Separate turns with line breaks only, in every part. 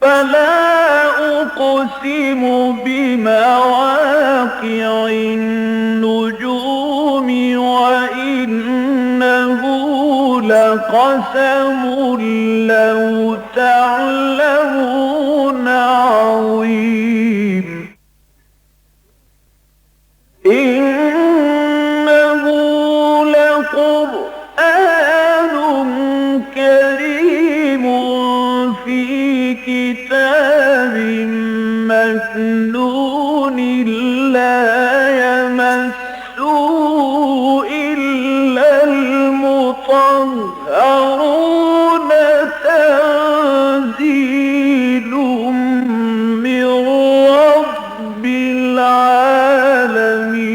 فلا أقسم بمواقع النجوم وإنه لقسم لو تعلمون عظيم إنه لقرآن كريم في كتاب مكنون لا يمسه إلا المطهرون تنزيل من رب العالمين.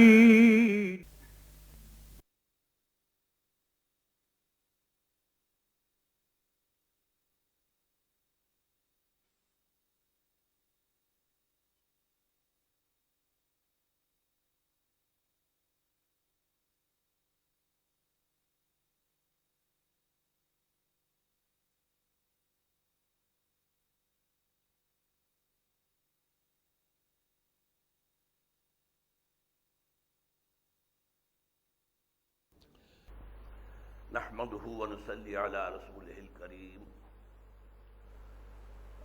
نحمده ونصلي على رسوله الكريم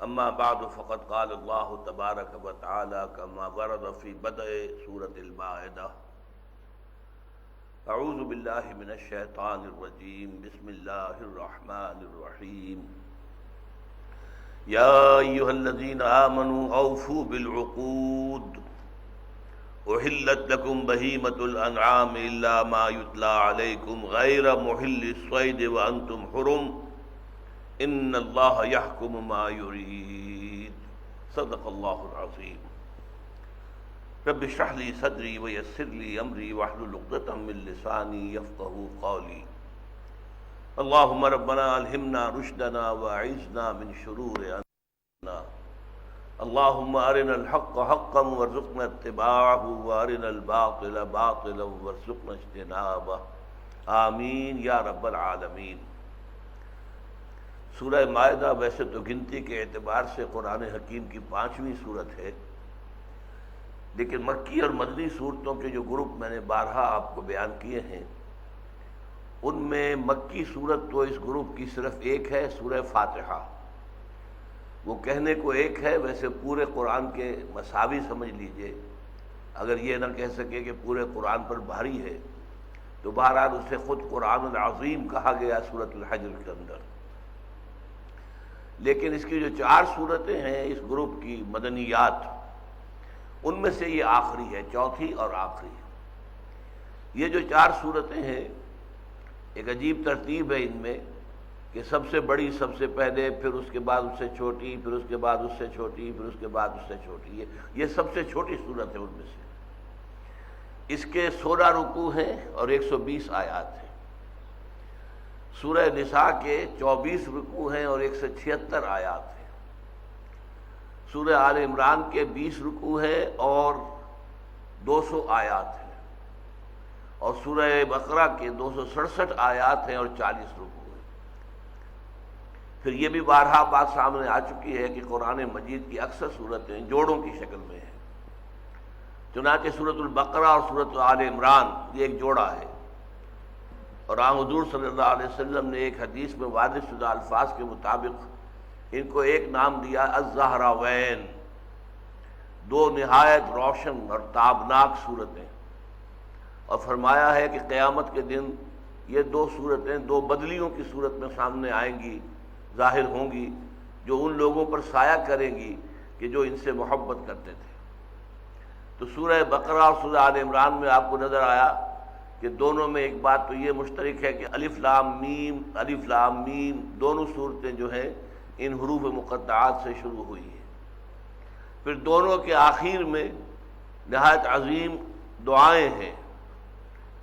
اما بعد فقد قال الله تبارك وتعالى كما ورد في بدء سورة المائدة اعوذ بالله من الشيطان الرجيم بسم الله الرحمن الرحيم يا ايها الذين آمنوا اوفوا بالعقود احلت لكم بهيمة الانعام الا ما يتلى عليكم غير محل الصيد وانتم حرم ان الله يحكم ما يريد صدق الله العظيم رب اشرح لي صدري ويسر لي امري واحلل عقدة من لساني يفقهوا قولي اللهم ربنا الهمنا رشدنا واعذنا من شرور انفسنا اللهم ارنا الحق حقا وارزقنا اتباعه وارنا الباطل باطلا وارزقنا اجتنابه آمین یا رب العالمین۔ سورہ مائدہ ویسے تو گنتی کے اعتبار سے قرآن حکیم کی 5ویں سورت ہے، لیکن مکی اور مدنی سورتوں کے جو گروپ میں نے بارہا آپ کو بیان کیے ہیں، ان میں مکی سورت تو اس گروپ کی صرف ایک ہے، سورہ فاتحہ۔ وہ کہنے کو ایک ہے، ویسے پورے قرآن کے مساوی سمجھ لیجئے، اگر یہ نہ کہہ سکے کہ پورے قرآن پر بھاری ہے تو بہرحال اسے خود قرآن العظیم کہا گیا سورۃ الحجر کے اندر۔ لیکن اس کی جو 4 سورتیں ہیں اس گروپ کی مدنیات، ان میں سے یہ آخری ہے، چوتھی اور آخری۔ یہ جو 4 سورتیں ہیں ایک عجیب ترتیب ہے ان میں کہ سب سے بڑی سب سے پہلے، پھر اس کے بعد اس سے چھوٹی، پھر اس کے بعد اس سے چھوٹی، پھر اس کے بعد اس سے چھوٹی۔ یہ سب سے چھوٹی صورت ہے ان میں سے۔ اس کے 16 رکوع ہیں اور 120 آیات ہیں۔ سورہ نساء کے 24 رکوع ہیں اور 176 آیات ہیں۔ سورہ آل عمران کے 20 رکوع ہیں اور 200 آیات ہیں، اور سورہ بقرہ کے 267 آیات ہیں اور 40 رکوع۔ پھر یہ بھی بارہا بات سامنے آ چکی ہے کہ قرآن مجید کی اکثر صورتیں جوڑوں کی شکل میں ہیں، چنانچہ سورۃ البقرہ اور سورۃ آل عمران یہ ایک جوڑا ہے، اور آن حضور صلی اللہ علیہ وسلم نے ایک حدیث میں واضح شدہ الفاظ کے مطابق ان کو ایک نام دیا الزہراوین، 2 نہایت روشن اور تابناک صورتیں، اور فرمایا ہے کہ قیامت کے دن یہ 2 صورتیں 2 بدلیوں کی صورت میں سامنے آئیں گی، ظاہر ہوں گی، جو ان لوگوں پر سایہ کریں گی کہ جو ان سے محبت کرتے تھے۔ تو سورہ بقرہ اور سورہ آل عمران میں آپ کو نظر آیا کہ دونوں میں ایک بات تو یہ مشترک ہے کہ الف لام میم دونوں صورتیں جو ہیں ان حروف مقطعات سے شروع ہوئی ہیں۔ پھر دونوں کے آخر میں نہایت عظیم دعائیں ہیں،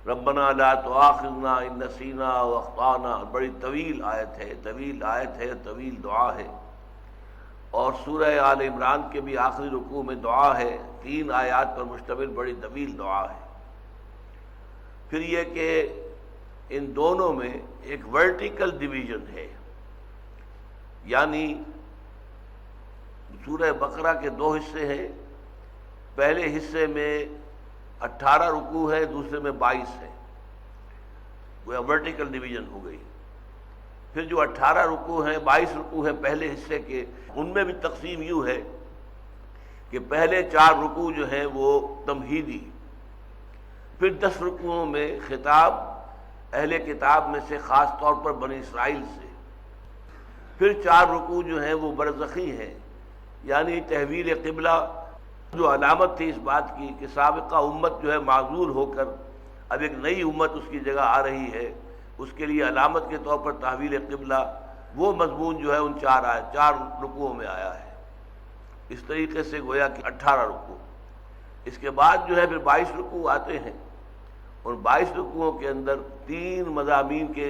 ربنا لا تؤاخذنا ان نسینا واخطانا، بڑی طویل آیت ہے، طویل دعا ہے۔ اور سورہ آل عمران کے بھی آخری رکوع میں دعا ہے، 3 آیات پر مشتمل بڑی طویل دعا ہے۔ پھر یہ کہ ان دونوں میں ایک ورٹیکل ڈویژن ہے، یعنی سورہ بقرہ کے دو حصے ہیں، پہلے حصے میں 18 رکوع ہے، دوسرے میں 22 ہے، وہ ورٹیکل ڈویژن ہو گئی۔ پھر جو 18 رکوع ہیں، 22 رکوع ہیں پہلے حصے کے، ان میں بھی تقسیم یوں ہے کہ پہلے 4 رکوع جو ہیں وہ تمہیدی، پھر 10 رکوعوں میں خطاب اہل کتاب میں سے خاص طور پر بنی اسرائیل سے، پھر 4 رکوع جو ہیں وہ برزخی ہیں، یعنی تحویل قبلہ جو علامت تھی اس بات کی کہ سابقہ امت جو ہے معذور ہو کر اب ایک نئی امت اس کی جگہ آ رہی ہے، اس کے لیے علامت کے طور پر تحویل قبلہ، وہ مضمون جو ہے ان 4 رکوعوں میں آیا ہے۔ اس طریقے سے گویا کہ 18 رکوع، اس کے بعد جو ہے پھر 22 رکوع آتے ہیں، اور 22 رکوعوں کے اندر 3 مضامین کے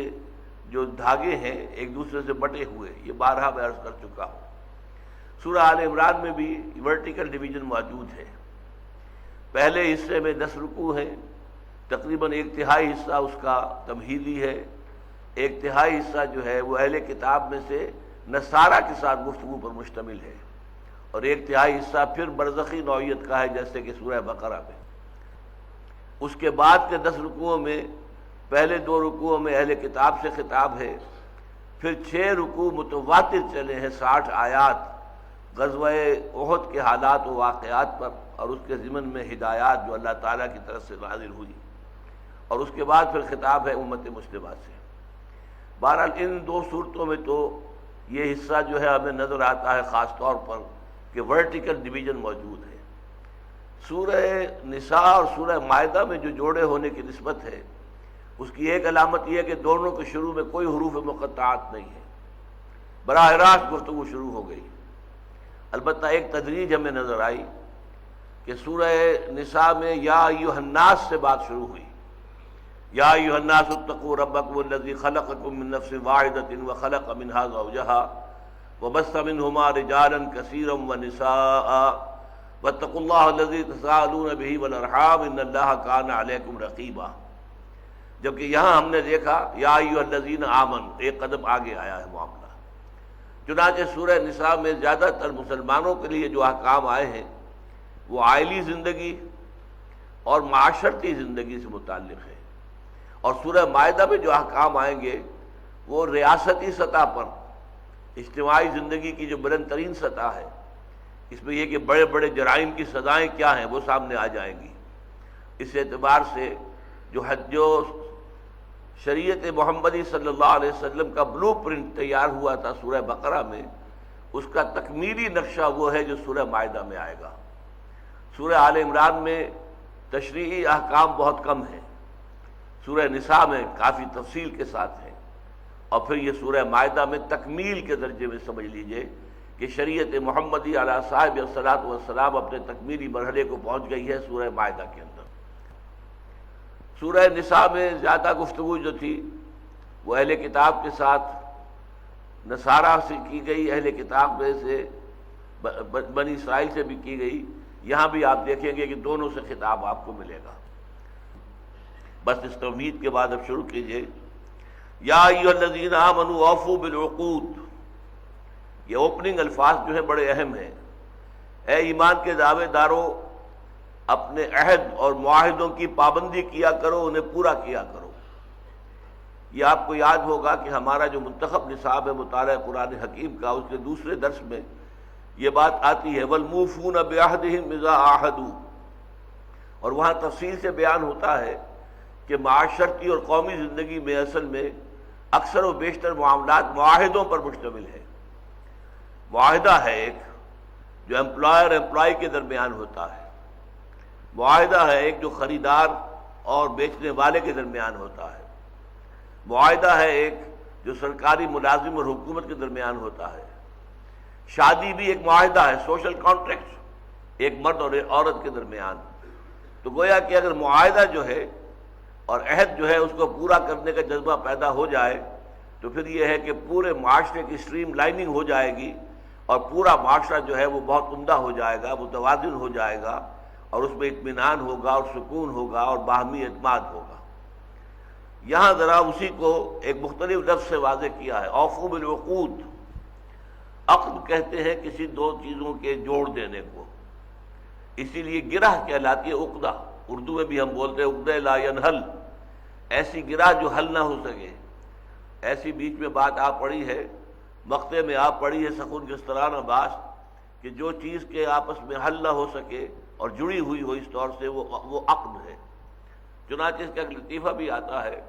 جو دھاگے ہیں ایک دوسرے سے بٹے ہوئے، یہ بارہا میں عرض کر چکا ہوں۔ سورہ آل عمران میں بھی ورٹیکل ڈویژن موجود ہے، پہلے حصے میں 10 رکوع ہیں، تقریباً 1/3 حصہ اس کا تمہیدی ہے، 1/3 حصہ جو ہے وہ اہل کتاب میں سے نصارہ کے ساتھ گفتگو پر مشتمل ہے، اور 1/3 حصہ پھر برزخی نوعیت کا ہے جیسے کہ سورہ بقرہ میں۔ اس کے بعد کے 10 رکوعوں میں پہلے 2 رکوعوں میں اہل کتاب سے خطاب ہے، پھر 6 رکوع متواتر چلے ہیں 60 آیات غزوہ احد کے حالات و واقعات پر اور اس کے ضمن میں ہدایات جو اللہ تعالیٰ کی طرف سے نازل ہوئی، اور اس کے بعد پھر خطاب ہے امت مسلمہ سے۔ بہرحال ان 2 صورتوں میں تو یہ حصہ جو ہے ہمیں نظر آتا ہے خاص طور پر کہ ورٹیکل ڈویژن موجود ہے۔ سورہ نساء اور سورہ مائدہ میں جو جوڑے ہونے کی نسبت ہے، اس کی ایک علامت یہ ہے کہ دونوں کے شروع میں کوئی حروف مقطعات نہیں ہے، براہ راست گفتگو شروع ہو گئی۔ البتہ ایک تدریج ہمیں نظر آئی کہ سورہ نساء میں یا ایھا الناس سے بات شروع ہوئی، یا ایھا الناس اتقوا ربکم الذی خلقکم من نفس واحدۃ وخلق منها زوجها وبث منهما رجالا کثیرا ونساء واتقوا اللہ الذی تساءلون به والارحام ان اللہ کان علیکم رقیبا، جبکہ یہاں ہم نے دیکھا یا ایھا الذین آمنوا، ایک قدم آگے آیا ہے معاملہ۔ چنانچہ سورہ نساء میں زیادہ تر مسلمانوں کے لیے جو احکام آئے ہیں وہ عائلی زندگی اور معاشرتی زندگی سے متعلق ہے، اور سورہ مائدہ میں جو احکام آئیں گے وہ ریاستی سطح پر اجتماعی زندگی کی جو بلند ترین سطح ہے، اس میں یہ کہ بڑے بڑے جرائم کی سزائیں کیا ہیں وہ سامنے آ جائیں گی۔ اس اعتبار سے جو شریعت محمدی صلی اللہ علیہ وسلم کا بلو پرنٹ تیار ہوا تھا سورہ بقرہ میں، اس کا تکمیلی نقشہ وہ ہے جو سورہ مائدہ میں آئے گا۔ سورہ آل عمران میں تشریعی احکام بہت کم ہیں، سورہ نساء میں کافی تفصیل کے ساتھ ہیں، اور پھر یہ سورہ مائدہ میں تکمیل کے درجے میں سمجھ لیجئے کہ شریعت محمدی علیہ صاحب الصلاۃ والسلام اپنے تکمیلی مرحلے کو پہنچ گئی ہے سورہ مائدہ کے اندر۔ سورہ نساء میں زیادہ گفتگو جو تھی وہ اہل کتاب کے ساتھ نصارہ سے کی گئی، اہل کتاب میں سے بنی اسرائیل سے بھی کی گئی، یہاں بھی آپ دیکھیں گے کہ دونوں سے خطاب آپ کو ملے گا۔ بس اس توحید کے بعد اب شروع کیجئے، یا ایھا الذین آمنوا اوفوا بالعقود، یہ اوپننگ الفاظ جو ہیں بڑے اہم ہیں۔ اے ایمان کے دعوے داروں، اپنے عہد اور معاہدوں کی پابندی کیا کرو، انہیں پورا کیا کرو۔ یہ آپ کو یاد ہوگا کہ ہمارا جو منتخب نصاب ہے مطالعہ قرآن حکیم کا، اس کے دوسرے درس میں یہ بات آتی ہے والموفون بعہدہم اذا عاہدوا، اور وہاں تفصیل سے بیان ہوتا ہے کہ معاشرتی اور قومی زندگی میں اصل میں اکثر و بیشتر معاملات معاہدوں پر مشتمل ہے۔ معاہدہ ہے ایک جو امپلائر امپلائی کے درمیان ہوتا ہے، معاہدہ ہے ایک جو خریدار اور بیچنے والے کے درمیان ہوتا ہے، معاہدہ ہے ایک جو سرکاری ملازم اور حکومت کے درمیان ہوتا ہے، شادی بھی ایک معاہدہ ہے، سوشل کانٹریکٹ ایک مرد اور عورت کے درمیان۔ تو گویا کہ اگر معاہدہ جو ہے اور عہد جو ہے اس کو پورا کرنے کا جذبہ پیدا ہو جائے تو پھر یہ ہے کہ پورے معاشرے کی اسٹریم لائننگ ہو جائے گی، اور پورا معاشرہ جو ہے وہ بہت عمدہ ہو جائے گا، متوازن ہو جائے گا، اور اس میں اطمینان ہوگا اور سکون ہوگا اور باہمی اعتماد ہوگا۔ یہاں ذرا اسی کو ایک مختلف لفظ سے واضح کیا ہے، اوفوا بالعقود۔ عقد کہتے ہیں کسی دو چیزوں کے جوڑ دینے کو، اسی لیے گرہ کہلاتی ہے عقدہ، اردو میں بھی ہم بولتے ہیں عقدہ لا ینحل، ایسی گرہ جو حل نہ ہو سکے۔ ایسی بیچ میں بات آ پڑی ہے، مقطع میں آ پڑی ہے سخن گسترانہ باس، کہ جو چیز کے آپس میں حل نہ ہو سکے اور جڑی ہوئی ہو اس طور سے وہ عقد ہے۔ چنانچہ اس کا ایک لطیفہ بھی آتا ہے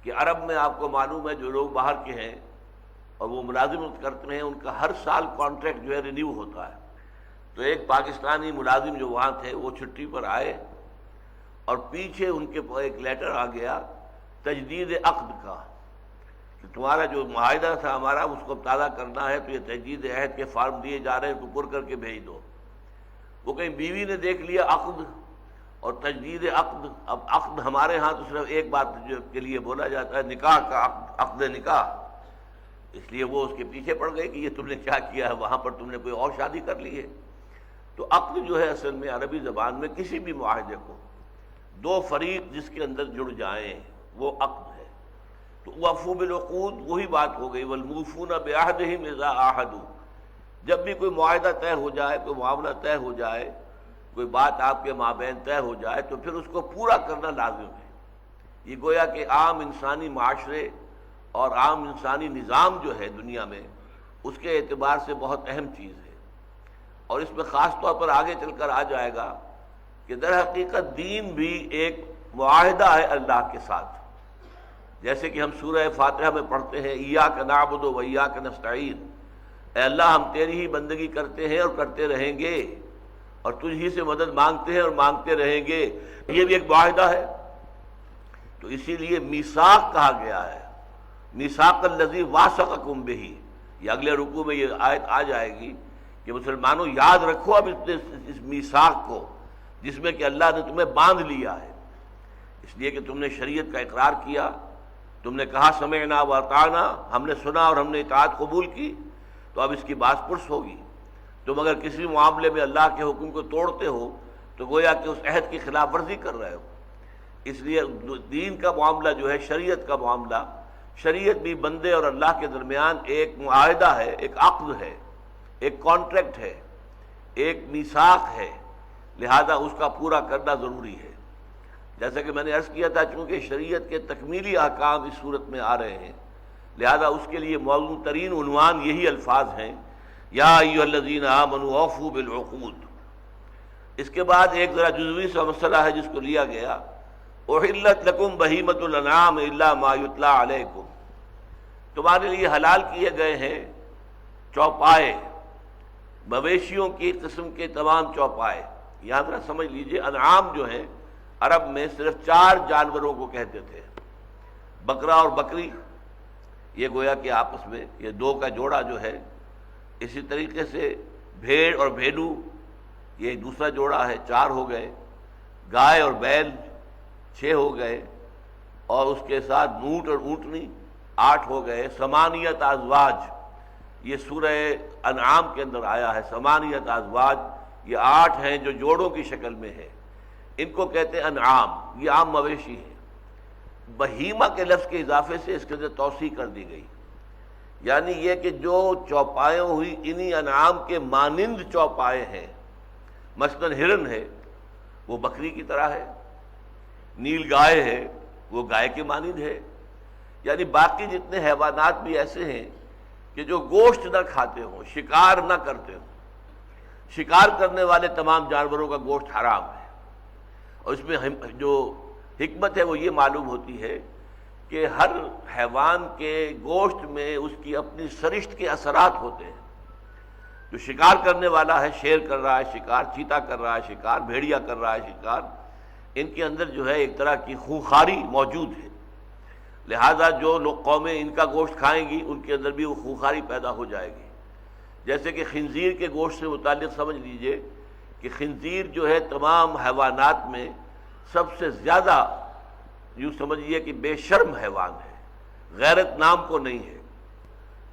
کہ عرب میں آپ کو معلوم ہے جو لوگ باہر کے ہیں اور وہ ملازمت کرتے ہیں، ان کا ہر سال کانٹریکٹ جو ہے رینیو ہوتا ہے۔ تو ایک پاکستانی ملازم جو وہاں تھے وہ چھٹی پر آئے اور پیچھے ان کے ایک لیٹر آ گیا تجدید عقد کا، کہ تمہارا جو معاہدہ تھا ہمارا اس کو تازہ کرنا ہے، تو یہ تجدید عہد کے فارم دیے جا رہے ہیں، تو پر کر کے بھیج دو۔ وہ کہیں بیوی نے دیکھ لیا عقد اور تجدید عقد، اب عقد ہمارے ہاں تو صرف ایک بات کے لیے بولا جاتا ہے، نکاح کا عقد، عقد نکاح، اس لیے وہ اس کے پیچھے پڑ گئے کہ یہ تم نے کیا کیا ہے، وہاں پر تم نے کوئی اور شادی کر لی ہے۔ تو عقد جو ہے اصل میں عربی زبان میں کسی بھی معاہدے کو دو فریق جس کے اندر جڑ جائیں وہ عقد ہے۔ تو وفوا بالعقود وہی بات ہو گئی، والموفون بعہدہم اذا عاہدوا، جب بھی کوئی معاہدہ طے ہو جائے، کوئی معاملہ طے ہو جائے، کوئی بات آپ کے مابین طے ہو جائے تو پھر اس کو پورا کرنا لازم ہے۔ یہ گویا کہ عام انسانی معاشرے اور عام انسانی نظام جو ہے دنیا میں، اس کے اعتبار سے بہت اہم چیز ہے، اور اس میں خاص طور پر آگے چل کر آ جائے گا کہ در حقیقت دین بھی ایک معاہدہ ہے اللہ کے ساتھ۔ جیسے کہ ہم سورہ فاتحہ میں پڑھتے ہیں ایاک نعبد و ایاک نستعین، اے اللہ ہم تیری ہی بندگی کرتے ہیں اور کرتے رہیں گے، اور تجھ ہی سے مدد مانگتے ہیں اور مانگتے رہیں گے، یہ بھی ایک معاہدہ ہے۔ تو اسی لیے میثاق کہا گیا ہے، میثاق الذی واثقکم بہ، یہ اگلے رکوع میں یہ آیت آ جائے گی کہ مسلمانوں یاد رکھو اب اس میثاق کو جس میں کہ اللہ نے تمہیں باندھ لیا ہے، اس لیے کہ تم نے شریعت کا اقرار کیا، تم نے کہا سمعنا واطعنا، ہم نے سنا اور ہم نے اطاعت قبول کی، تو اب اس کی باس پرس ہوگی۔ تم اگر کسی معاملے میں اللہ کے حکم کو توڑتے ہو تو گویا کہ اس عہد کی خلاف ورزی کر رہے ہو۔ اس لیے دین کا معاملہ جو ہے، شریعت کا معاملہ، شریعت بھی بندے اور اللہ کے درمیان ایک معاہدہ ہے، ایک عقد ہے، ایک کانٹریکٹ ہے، ایک میثاق ہے، لہذا اس کا پورا کرنا ضروری ہے۔ جیسا کہ میں نے عرض کیا تھا، چونکہ شریعت کے تکمیلی احکام اس صورت میں آ رہے ہیں، لہذا اس کے لیے موزوں ترین عنوان یہی الفاظ ہیں، یا ایھا الذین آمنوا اوفوا بالعقود۔ اس کے بعد ایک ذرا جزوی سا مسئلہ ہے جس کو لیا گیا، احلت لکم بہیمۃ الانعام الا ما یتلی علیکم، تمہارے لیے حلال کیے گئے ہیں چوپائے، مویشیوں کی قسم کے تمام چوپائے۔ یہاں ذرا سمجھ لیجئے، انعام جو ہیں عرب میں صرف 4 جانوروں کو کہتے تھے، بکرا اور بکری، یہ گویا کہ آپس میں یہ 2 کا جوڑا جو ہے، اسی طریقے سے بھیڑ اور بھیڑو یہ دوسرا جوڑا ہے، 4 ہو گئے، گائے اور بیل 6 ہو گئے، اور اس کے ساتھ اونٹ اور اونٹنی 8 ہو گئے۔ ثمانیت ازواج، یہ سورہ انعام کے اندر آیا ہے، ثمانیت ازواج، یہ 8 ہیں جو جوڑوں کی شکل میں ہے، ان کو کہتے ہیں انعام، یہ عام مویشی ہیں۔ بہیمہ کے لفظ کے اضافے سے اس کے اندر توسیع کر دی گئی، یعنی یہ کہ جو چوپائیں ہوئی انہی انعام کے مانند چوپائے ہیں، مثلاً ہرن ہے وہ بکری کی طرح ہے، نیل گائے ہے وہ گائے کے مانند ہے، یعنی باقی جتنے حیوانات بھی ایسے ہیں کہ جو گوشت نہ کھاتے ہوں، شکار نہ کرتے ہوں۔ شکار کرنے والے تمام جانوروں کا گوشت حرام ہے، اور اس میں جو حکمت ہے وہ یہ معلوم ہوتی ہے کہ ہر حیوان کے گوشت میں اس کی اپنی سرشت کے اثرات ہوتے ہیں۔ جو شکار کرنے والا ہے، شیر کر رہا ہے شکار، چیتا کر رہا ہے شکار، بھیڑیا کر رہا ہے شکار، ان کے اندر جو ہے ایک طرح کی خونخواری موجود ہے، لہذا جو لوگ قومیں ان کا گوشت کھائیں گی ان کے اندر بھی وہ خونخواری پیدا ہو جائے گی۔ جیسے کہ خنزیر کے گوشت سے متعلق سمجھ لیجئے کہ خنزیر جو ہے تمام حیوانات میں سب سے زیادہ، یوں سمجھیے کہ بے شرم حیوان ہے، غیرت نام کو نہیں ہے،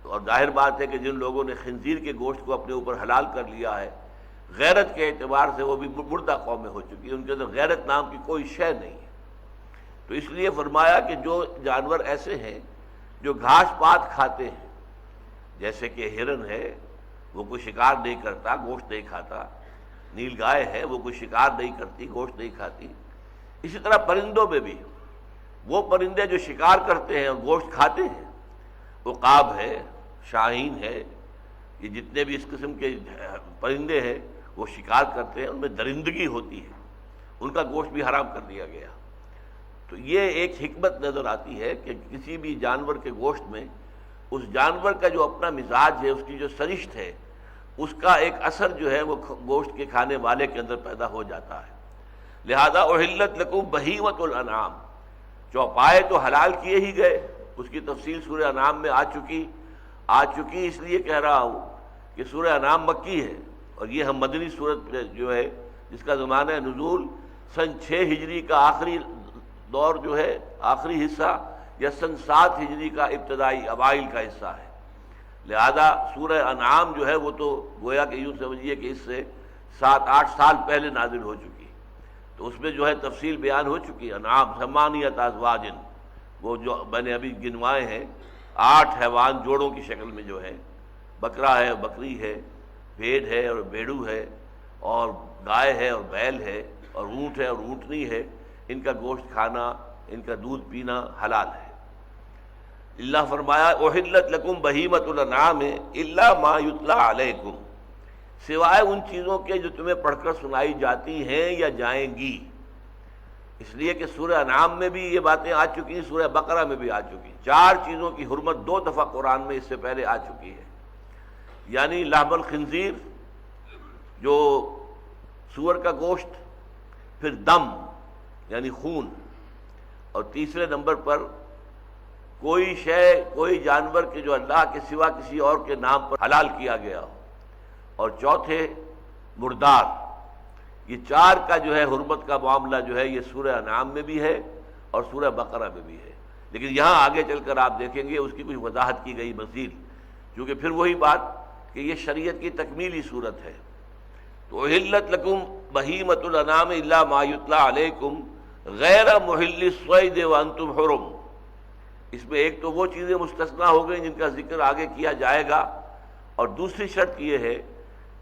اور ظاہر بات ہے کہ جن لوگوں نے خنزیر کے گوشت کو اپنے اوپر حلال کر لیا ہے، غیرت کے اعتبار سے وہ بھی مردہ قومیں ہو چکی ہیں، ان کے اندر غیرت نام کی کوئی شے نہیں ہے۔ تو اس لیے فرمایا کہ جو جانور ایسے ہیں جو گھاس پات کھاتے ہیں، جیسے کہ ہرن ہے وہ کوئی شکار نہیں کرتا، گوشت نہیں کھاتا، نیل گائے ہے وہ کوئی شکار نہیں کرتی، گوشت نہیں کھاتی، اسی طرح پرندوں میں بھی وہ پرندے جو شکار کرتے ہیں اور گوشت کھاتے ہیں، عقاب ہے، شاہین ہے، یہ جتنے بھی اس قسم کے پرندے ہیں وہ شکار کرتے ہیں، ان میں درندگی ہوتی ہے، ان کا گوشت بھی حرام کر دیا گیا۔ تو یہ ایک حکمت نظر آتی ہے کہ کسی بھی جانور کے گوشت میں اس جانور کا جو اپنا مزاج ہے، اس کی جو سرشت ہے، اس کا ایک اثر جو ہے وہ گوشت کے کھانے والے کے اندر پیدا ہو جاتا ہے۔ لہذا احلت لکم بہیمۃ الانعام، چوپائے تو حلال کیے ہی گئے، اس کی تفصیل سورہ انعام میں آ چکی اس لیے کہہ رہا ہوں کہ سورہ انعام مکی ہے، اور یہ ہم مدنی سورت جو ہے جس کا زمانہ نزول سن 6 ہجری کا آخری دور جو ہے، آخری حصہ، یا سن 7 ہجری کا ابتدائی اوائل کا حصہ ہے، لہذا سورہ انعام جو ہے وہ تو گویا کہ یوں سمجھیے کہ اس سے 7-8 سال پہلے نازل ہو چکی، تو اس میں جو ہے تفصیل بیان ہو چکی۔ انعام ثمانیۃ ازواج، وہ جو میں نے ابھی گنوائے ہیں 8 حیوان جوڑوں کی شکل میں جو ہے، بکرا ہے، بکری ہے، بھیڑ ہے اور بھیڑو ہے، اور گائے ہے اور بیل ہے، اور اونٹ ہے اور اونٹنی ہے، ان کا گوشت کھانا، ان کا دودھ پینا حلال ہے۔ اللہ فرمایا احلت لکم بہیمۃ الانعام الا ما یتلی علیکم، سوائے ان چیزوں کے جو تمہیں پڑھ کر سنائی جاتی ہیں یا جائیں گی، اس لیے کہ سورہ انعام میں بھی یہ باتیں آ چکی ہیں، سورہ بقرہ میں بھی آ چکی، 4 چیزوں کی حرمت 2 دفعہ قرآن میں اس سے پہلے آ چکی ہے، یعنی لحم الخنزیر جو سور کا گوشت، پھر دم یعنی خون، اور تیسرے نمبر پر کوئی شے، کوئی جانور کے جو اللہ کے سوا کسی اور کے نام پر حلال کیا گیا ہو، اور چوتھے مردار۔ یہ 4 کا جو ہے حرمت کا معاملہ جو ہے یہ سورہ انعام میں بھی ہے اور سورہ بقرہ میں بھی ہے، لیکن یہاں آگے چل کر آپ دیکھیں گے اس کی کچھ وضاحت کی گئی مزید، کیونکہ پھر وہی بات کہ یہ شریعت کی تکمیلی صورت ہے۔ تو احلت لکم بہیمۃ الانعام الا ما یتلی علیکم غیر محل الصید وانتم حرم، اس میں ایک تو وہ چیزیں مستثنیٰ ہو گئیں جن کا ذکر آگے کیا جائے گا، اور دوسری شرط یہ ہے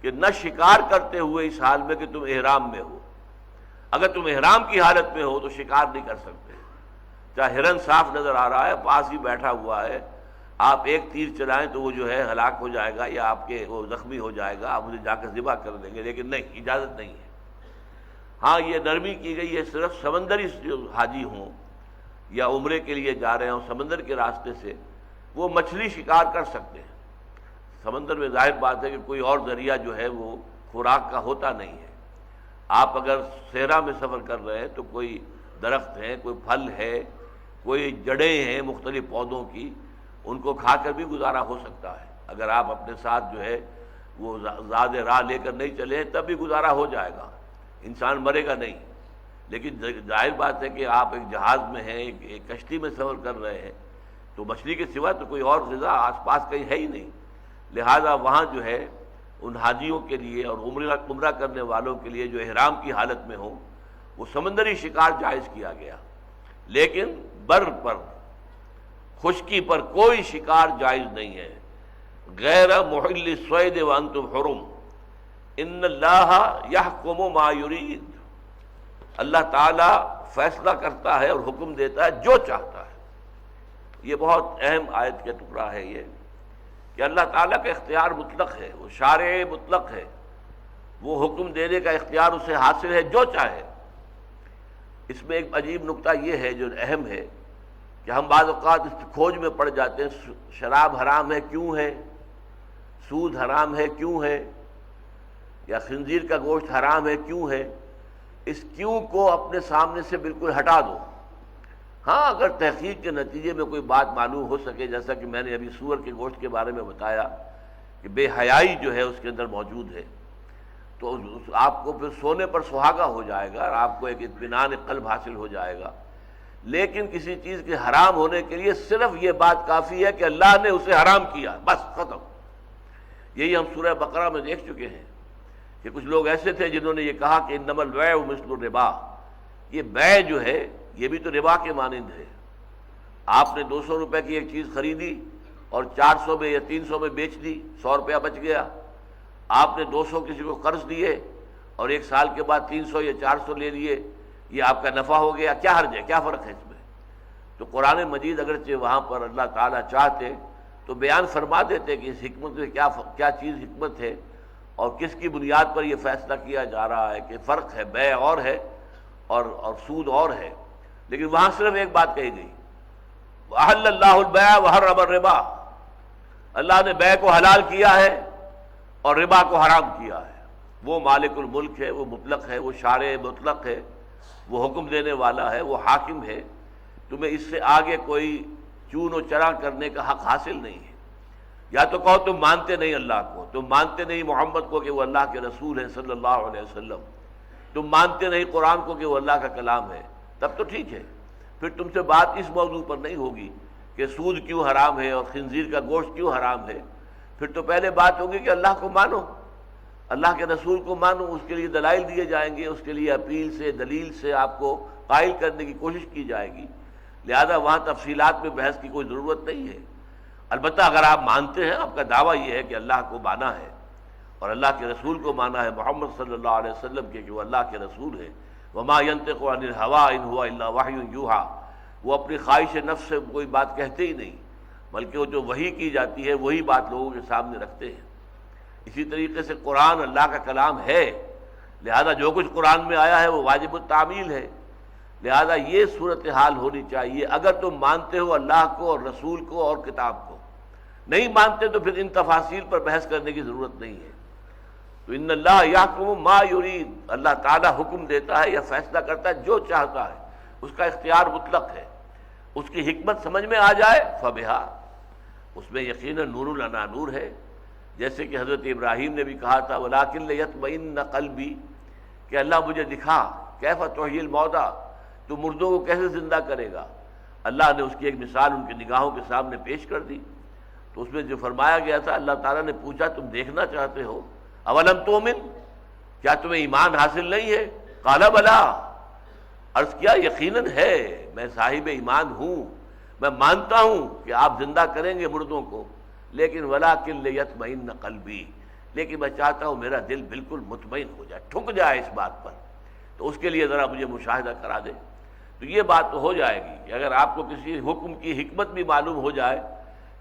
کہ نہ شکار کرتے ہوئے اس حال میں کہ تم احرام میں ہو، اگر تم احرام کی حالت میں ہو تو شکار نہیں کر سکتے، چاہے ہرن صاف نظر آ رہا ہے، پاس ہی بیٹھا ہوا ہے، آپ ایک تیر چلائیں تو وہ جو ہے ہلاک ہو جائے گا یا آپ کے وہ زخمی ہو جائے گا، آپ اسے جا کر ذبح کر دیں گے، لیکن نہیں، اجازت نہیں ہے۔ ہاں یہ نرمی کی گئی ہے، صرف سمندری جو حاجی ہوں یا عمرے کے لیے جا رہے ہوں سمندر کے راستے سے، وہ مچھلی شکار کر سکتے ہیں، سمندر میں ظاہر بات ہے کہ کوئی اور ذریعہ جو ہے وہ خوراک کا ہوتا نہیں ہے۔ آپ اگر صحرا میں سفر کر رہے ہیں تو کوئی درخت ہیں، کوئی پھل ہے، کوئی جڑیں ہیں مختلف پودوں کی، ان کو کھا کر بھی گزارا ہو سکتا ہے، اگر آپ اپنے ساتھ جو ہے وہ زیادہ راہ لے کر نہیں چلے تب بھی گزارا ہو جائے گا، انسان مرے گا نہیں۔ لیکن ظاہر بات ہے کہ آپ ایک جہاز میں ہیں، ایک کشتی میں سفر کر رہے ہیں، تو مچھلی کے سوا تو کوئی اور غذا آس پاس کہیں ہے ہی نہیں، لہذا وہاں جو ہے ان حاجیوں کے لیے اور عمرہ کرنے والوں کے لیے جو احرام کی حالت میں ہوں وہ سمندری شکار جائز کیا گیا، لیکن بر پر، خشکی پر کوئی شکار جائز نہیں ہے۔ غیر محل الصید وانتم حرم ان اللہ یحکم ما یرید، اللہ تعالی فیصلہ کرتا ہے اور حکم دیتا ہے جو چاہتا ہے۔ یہ بہت اہم آیت کا ٹکڑا ہے یہ، کہ اللہ تعالیٰ کا اختیار مطلق ہے، وہ شارع مطلق ہے، وہ حکم دینے کا اختیار اسے حاصل ہے جو چاہے۔ اس میں ایک عجیب نکتہ یہ ہے جو اہم ہے کہ ہم بعض اوقات اس کھوج میں پڑ جاتے ہیں، شراب حرام ہے کیوں ہے، سود حرام ہے کیوں ہے، یا خنزیر کا گوشت حرام ہے کیوں ہے۔ اس کیوں کو اپنے سامنے سے بالکل ہٹا دو۔ ہاں اگر تحقیق کے نتیجے میں کوئی بات معلوم ہو سکے، جیسا کہ میں نے ابھی سور کے گوشت کے بارے میں بتایا کہ بے حیائی جو ہے اس کے اندر موجود ہے، تو آپ کو پھر سونے پر سہاگا ہو جائے گا اور آپ کو ایک اطمینان قلب حاصل ہو جائے گا۔ لیکن کسی چیز کے حرام ہونے کے لیے صرف یہ بات کافی ہے کہ اللہ نے اسے حرام کیا، بس ختم۔ یہی ہم سورہ بقرہ میں دیکھ چکے ہیں کہ کچھ لوگ ایسے تھے جنہوں نے یہ کہا کہ انما البیع مثل الربا، یہ بیع جو ہے یہ بھی تو ربا کے مانند ہے۔ آپ نے 200 روپے کی ایک چیز خریدی اور 400 میں یا 300 میں بیچ دی، 100 روپیہ بچ گیا، آپ نے 200 کسی کو قرض دیے اور 1 سال کے بعد 300 یا 400 لے لیے، یہ آپ کا نفع ہو گیا، کیا حرج ہے، کیا فرق ہے اس میں؟ تو قرآن مجید اگرچہ وہاں پر اللہ تعالیٰ چاہتے تو بیان فرما دیتے کہ اس حکمت میں کیا چیز حکمت ہے اور کس کی بنیاد پر یہ فیصلہ کیا جا رہا ہے کہ فرق ہے، بیع اور ہے اور سود اور ہے، لیکن وہاں صرف ایک بات کہی گئی، وَأَحَلَّ اللَّهُ الْبَيْعَ وَحَرَّمَ الرِّبَا، اللہ نے بیع کو حلال کیا ہے اور ربا کو حرام کیا ہے۔ وہ مالک الملک ہے، وہ مطلق ہے، وہ شارع مطلق ہے، وہ حکم دینے والا ہے، وہ حاکم ہے، تمہیں اس سے آگے کوئی چون و چرا کرنے کا حق حاصل نہیں ہے۔ یا تو کہو تم مانتے نہیں اللہ کو، تم مانتے نہیں محمد کو کہ وہ اللہ کے رسول ہیں صلی اللہ علیہ وسلم، تم مانتے نہیں قرآن کو کہ وہ اللہ کا کلام ہے، تب تو ٹھیک ہے، پھر تم سے بات اس موضوع پر نہیں ہوگی کہ سود کیوں حرام ہے اور خنزیر کا گوشت کیوں حرام ہے، پھر تو پہلے بات ہوگی کہ اللہ کو مانو، اللہ کے رسول کو مانو، اس کے لیے دلائل دیے جائیں گے، اس کے لیے اپیل سے دلیل سے آپ کو قائل کرنے کی کوشش کی جائے گی، لہذا وہاں تفصیلات میں بحث کی کوئی ضرورت نہیں ہے۔ البتہ اگر آپ مانتے ہیں، آپ کا دعویٰ یہ ہے کہ اللہ کو مانا ہے اور اللہ کے رسول کو مانا ہے، محمد صلی اللہ علیہ وسلم کے کہ وہ اللہ کے رسول ہے، وما ينطق عن الهوى ان هو الا وحی یوحى، وہ اپنی خواہش نفس سے کوئی بات کہتے ہی نہیں، بلکہ وہ جو وحی کی جاتی ہے وہی بات لوگوں کے سامنے رکھتے ہیں۔ اسی طریقے سے قرآن اللہ کا کلام ہے، لہذا جو کچھ قرآن میں آیا ہے وہ واجب التعمیل ہے، لہذا یہ صورتحال ہونی چاہیے۔ اگر تم مانتے ہو اللہ کو اور رسول کو اور کتاب کو، نہیں مانتے تو پھر ان تفاصیل پر بحث کرنے کی ضرورت نہیں ہے۔ تو ان اللہ یحکم ما یرید، اللہ تعالیٰ حکم دیتا ہے یا فیصلہ کرتا ہے جو چاہتا ہے، اس کا اختیار مطلق ہے، اس کی حکمت سمجھ میں آ جائے فبہا، اس میں یقیناً نور لنا نور ہے، جیسے کہ حضرت ابراہیم نے بھی کہا تھا وَلَٰكِن لِيَطْمَئِنَّ قَلْبِي، کہ اللہ مجھے دکھا کیف تحیی الموتیٰ، تو مردوں کو کیسے زندہ کرے گا۔ اللہ نے اس کی ایک مثال ان کی نگاہوں کے سامنے پیش کر دی، تو اس میں جو فرمایا گیا تھا، اللہ تعالیٰ نے پوچھا تم دیکھنا چاہتے ہو، اولم تؤمن، کیا تمہیں ایمان حاصل نہیں ہے؟ قال بلا، عرض کیا یقیناً ہے، میں صاحب ایمان ہوں، میں مانتا ہوں کہ آپ زندہ کریں گے مردوں کو، لیکن ولکن لیطمئن قلبی، لیکن میں چاہتا ہوں میرا دل بالکل مطمئن ہو جائے، ٹھک جائے اس بات پر، تو اس کے لیے ذرا مجھے مشاہدہ کرا دے۔ تو یہ بات تو ہو جائے گی کہ اگر آپ کو کسی حکم کی حکمت بھی معلوم ہو جائے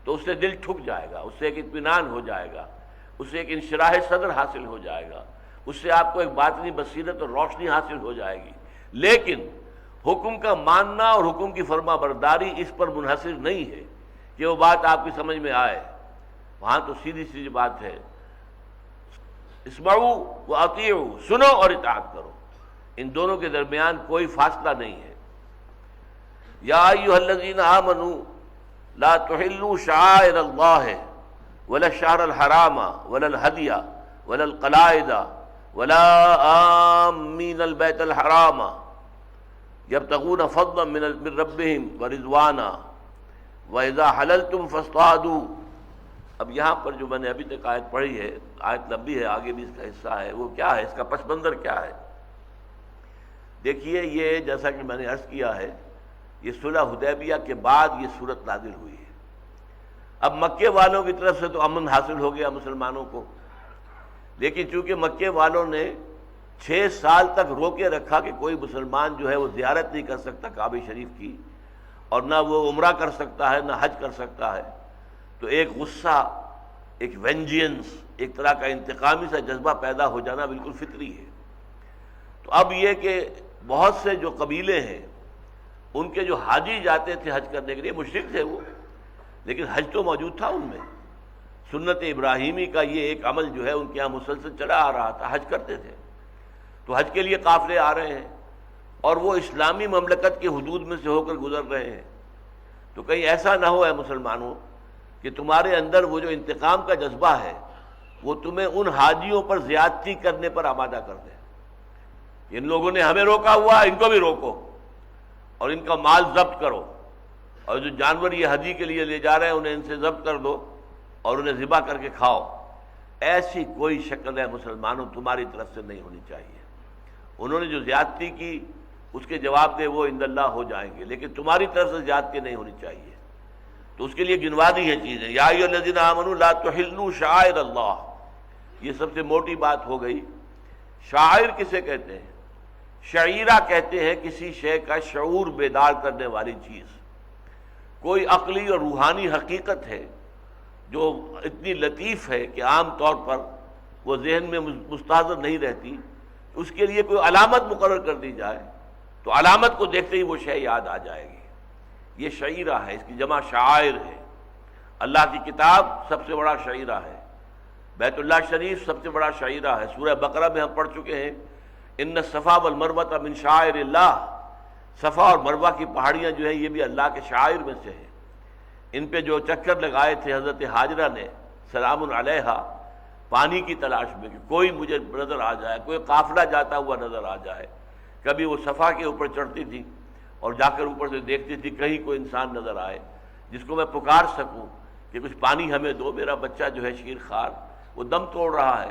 تو اس سے دل ٹھک جائے گا، اس سے ایک اطمینان ہو جائے گا، اس سے ایک انشراح صدر حاصل ہو جائے گا، اس سے آپ کو ایک باطنی بصیرت اور روشنی حاصل ہو جائے گی۔ لیکن حکم کا ماننا اور حکم کی فرما برداری اس پر منحصر نہیں ہے کہ وہ بات آپ کی سمجھ میں آئے، وہاں تو سیدھی سیدھی بات ہے، اسمعوا واطیعوا، سنو اور اطاعت کرو، ان دونوں کے درمیان کوئی فاصلہ نہیں ہے۔ یا ایھا الذین آمنوا لا تحلوا شعائر اللہ ولا الشہر الحرام ولا الہدی ولا القلائد ولا آمین البیت الحرام یبتغون فضلا من ربہم ورضوانا وَإِذَا حَلَلْتُمْ فَاصْطَادُوا۔ اب یہاں پر جو میں نے ابھی تک آیت پڑھی ہے، آیت لمبی ہے، آگے بھی اس کا حصہ ہے، وہ کیا ہے، اس کا پس منظر کیا ہے؟ دیکھیے، یہ جیسا کہ میں نے عرض کیا ہے، یہ صلح حدیبیہ کے بعد یہ صورت نازل ہوئی ہے۔ اب مکے والوں کی طرف سے تو امن حاصل ہو گیا مسلمانوں کو، لیکن چونکہ مکے والوں نے 6 سال تک روکے رکھا کہ کوئی مسلمان جو ہے وہ زیارت نہیں کر سکتا کعبہ شریف کی، اور نہ وہ عمرہ کر سکتا ہے نہ حج کر سکتا ہے، تو ایک غصہ، ایک وینجینس، ایک طرح کا انتقامی سا جذبہ پیدا ہو جانا بالکل فطری ہے۔ تو اب یہ کہ بہت سے جو قبیلے ہیں، ان کے جو حاجی جاتے تھے حج کرنے کے لیے، مشرک تھے وہ، لیکن حج تو موجود تھا ان میں، سنت ابراہیمی کا یہ ایک عمل جو ہے ان کے یہاں مسلسل چلا آ رہا تھا، حج کرتے تھے، تو حج کے لیے قافلے آ رہے ہیں اور وہ اسلامی مملکت کے حدود میں سے ہو کر گزر رہے ہیں، تو کہیں ایسا نہ ہو اے مسلمانوں کہ تمہارے اندر وہ جو انتقام کا جذبہ ہے وہ تمہیں ان حاجیوں پر زیادتی کرنے پر آمادہ کر دے۔ ان لوگوں نے ہمیں روکا ہوا، ان کو بھی روکو اور ان کا مال ضبط کرو، اور جو جانور یہ حجی کے لیے لے جا رہے ہیں انہیں ان سے ضبط کر دو اور انہیں ذبح کر کے کھاؤ۔ ایسی کوئی شکل ہے مسلمانوں تمہاری طرف سے نہیں ہونی چاہیے۔ انہوں نے جو زیادتی کی اس کے جواب دے وہ عند اللہ ہو جائیں گے، لیکن تمہاری طرف سے زیادتی نہیں ہونی چاہیے۔ تو اس کے لیے گنوا دی ہیں چیزیں، یا ایھا الذین آمنوا لا تحلوا شعائر اللہ، یہ سب سے موٹی بات ہو گئی۔ شاعر کسے کہتے ہیں؟ شعیرہ کہتے ہیں کسی شے کا شعور بیدار کرنے والی چیز، کوئی عقلی اور روحانی حقیقت ہے جو اتنی لطیف ہے کہ عام طور پر وہ ذہن میں مستحضر نہیں رہتی، اس کے لیے کوئی علامت مقرر کر دی جائے تو علامت کو دیکھتے ہی وہ شے یاد آ جائے گی، یہ شعیرہ ہے، اس کی جمع شعائر ہے۔ اللہ کی کتاب سب سے بڑا شعیرہ ہے، بیت اللہ شریف سب سے بڑا شعیرہ ہے۔ سورہ بقرہ میں ہم پڑھ چکے ہیں ان الصفا والمروہ من شعائر اللہ، صفا اور مروہ کی پہاڑیاں جو ہیں یہ بھی اللہ کے شعائر میں سے ہیں۔ ان پہ جو چکر لگائے تھے حضرت ہاجرہ نے سلام علیہا پانی کی تلاش میں کہ کوئی مجھے نظر آ جائے، کوئی قافلہ جاتا ہوا نظر آ جائے، کبھی وہ صفا کے اوپر چڑھتی تھی اور جا کر اوپر سے دیکھتی تھی کہیں کوئی انسان نظر آئے جس کو میں پکار سکوں کہ کچھ پانی ہمیں دو، میرا بچہ جو ہے شیر خوار وہ دم توڑ رہا ہے،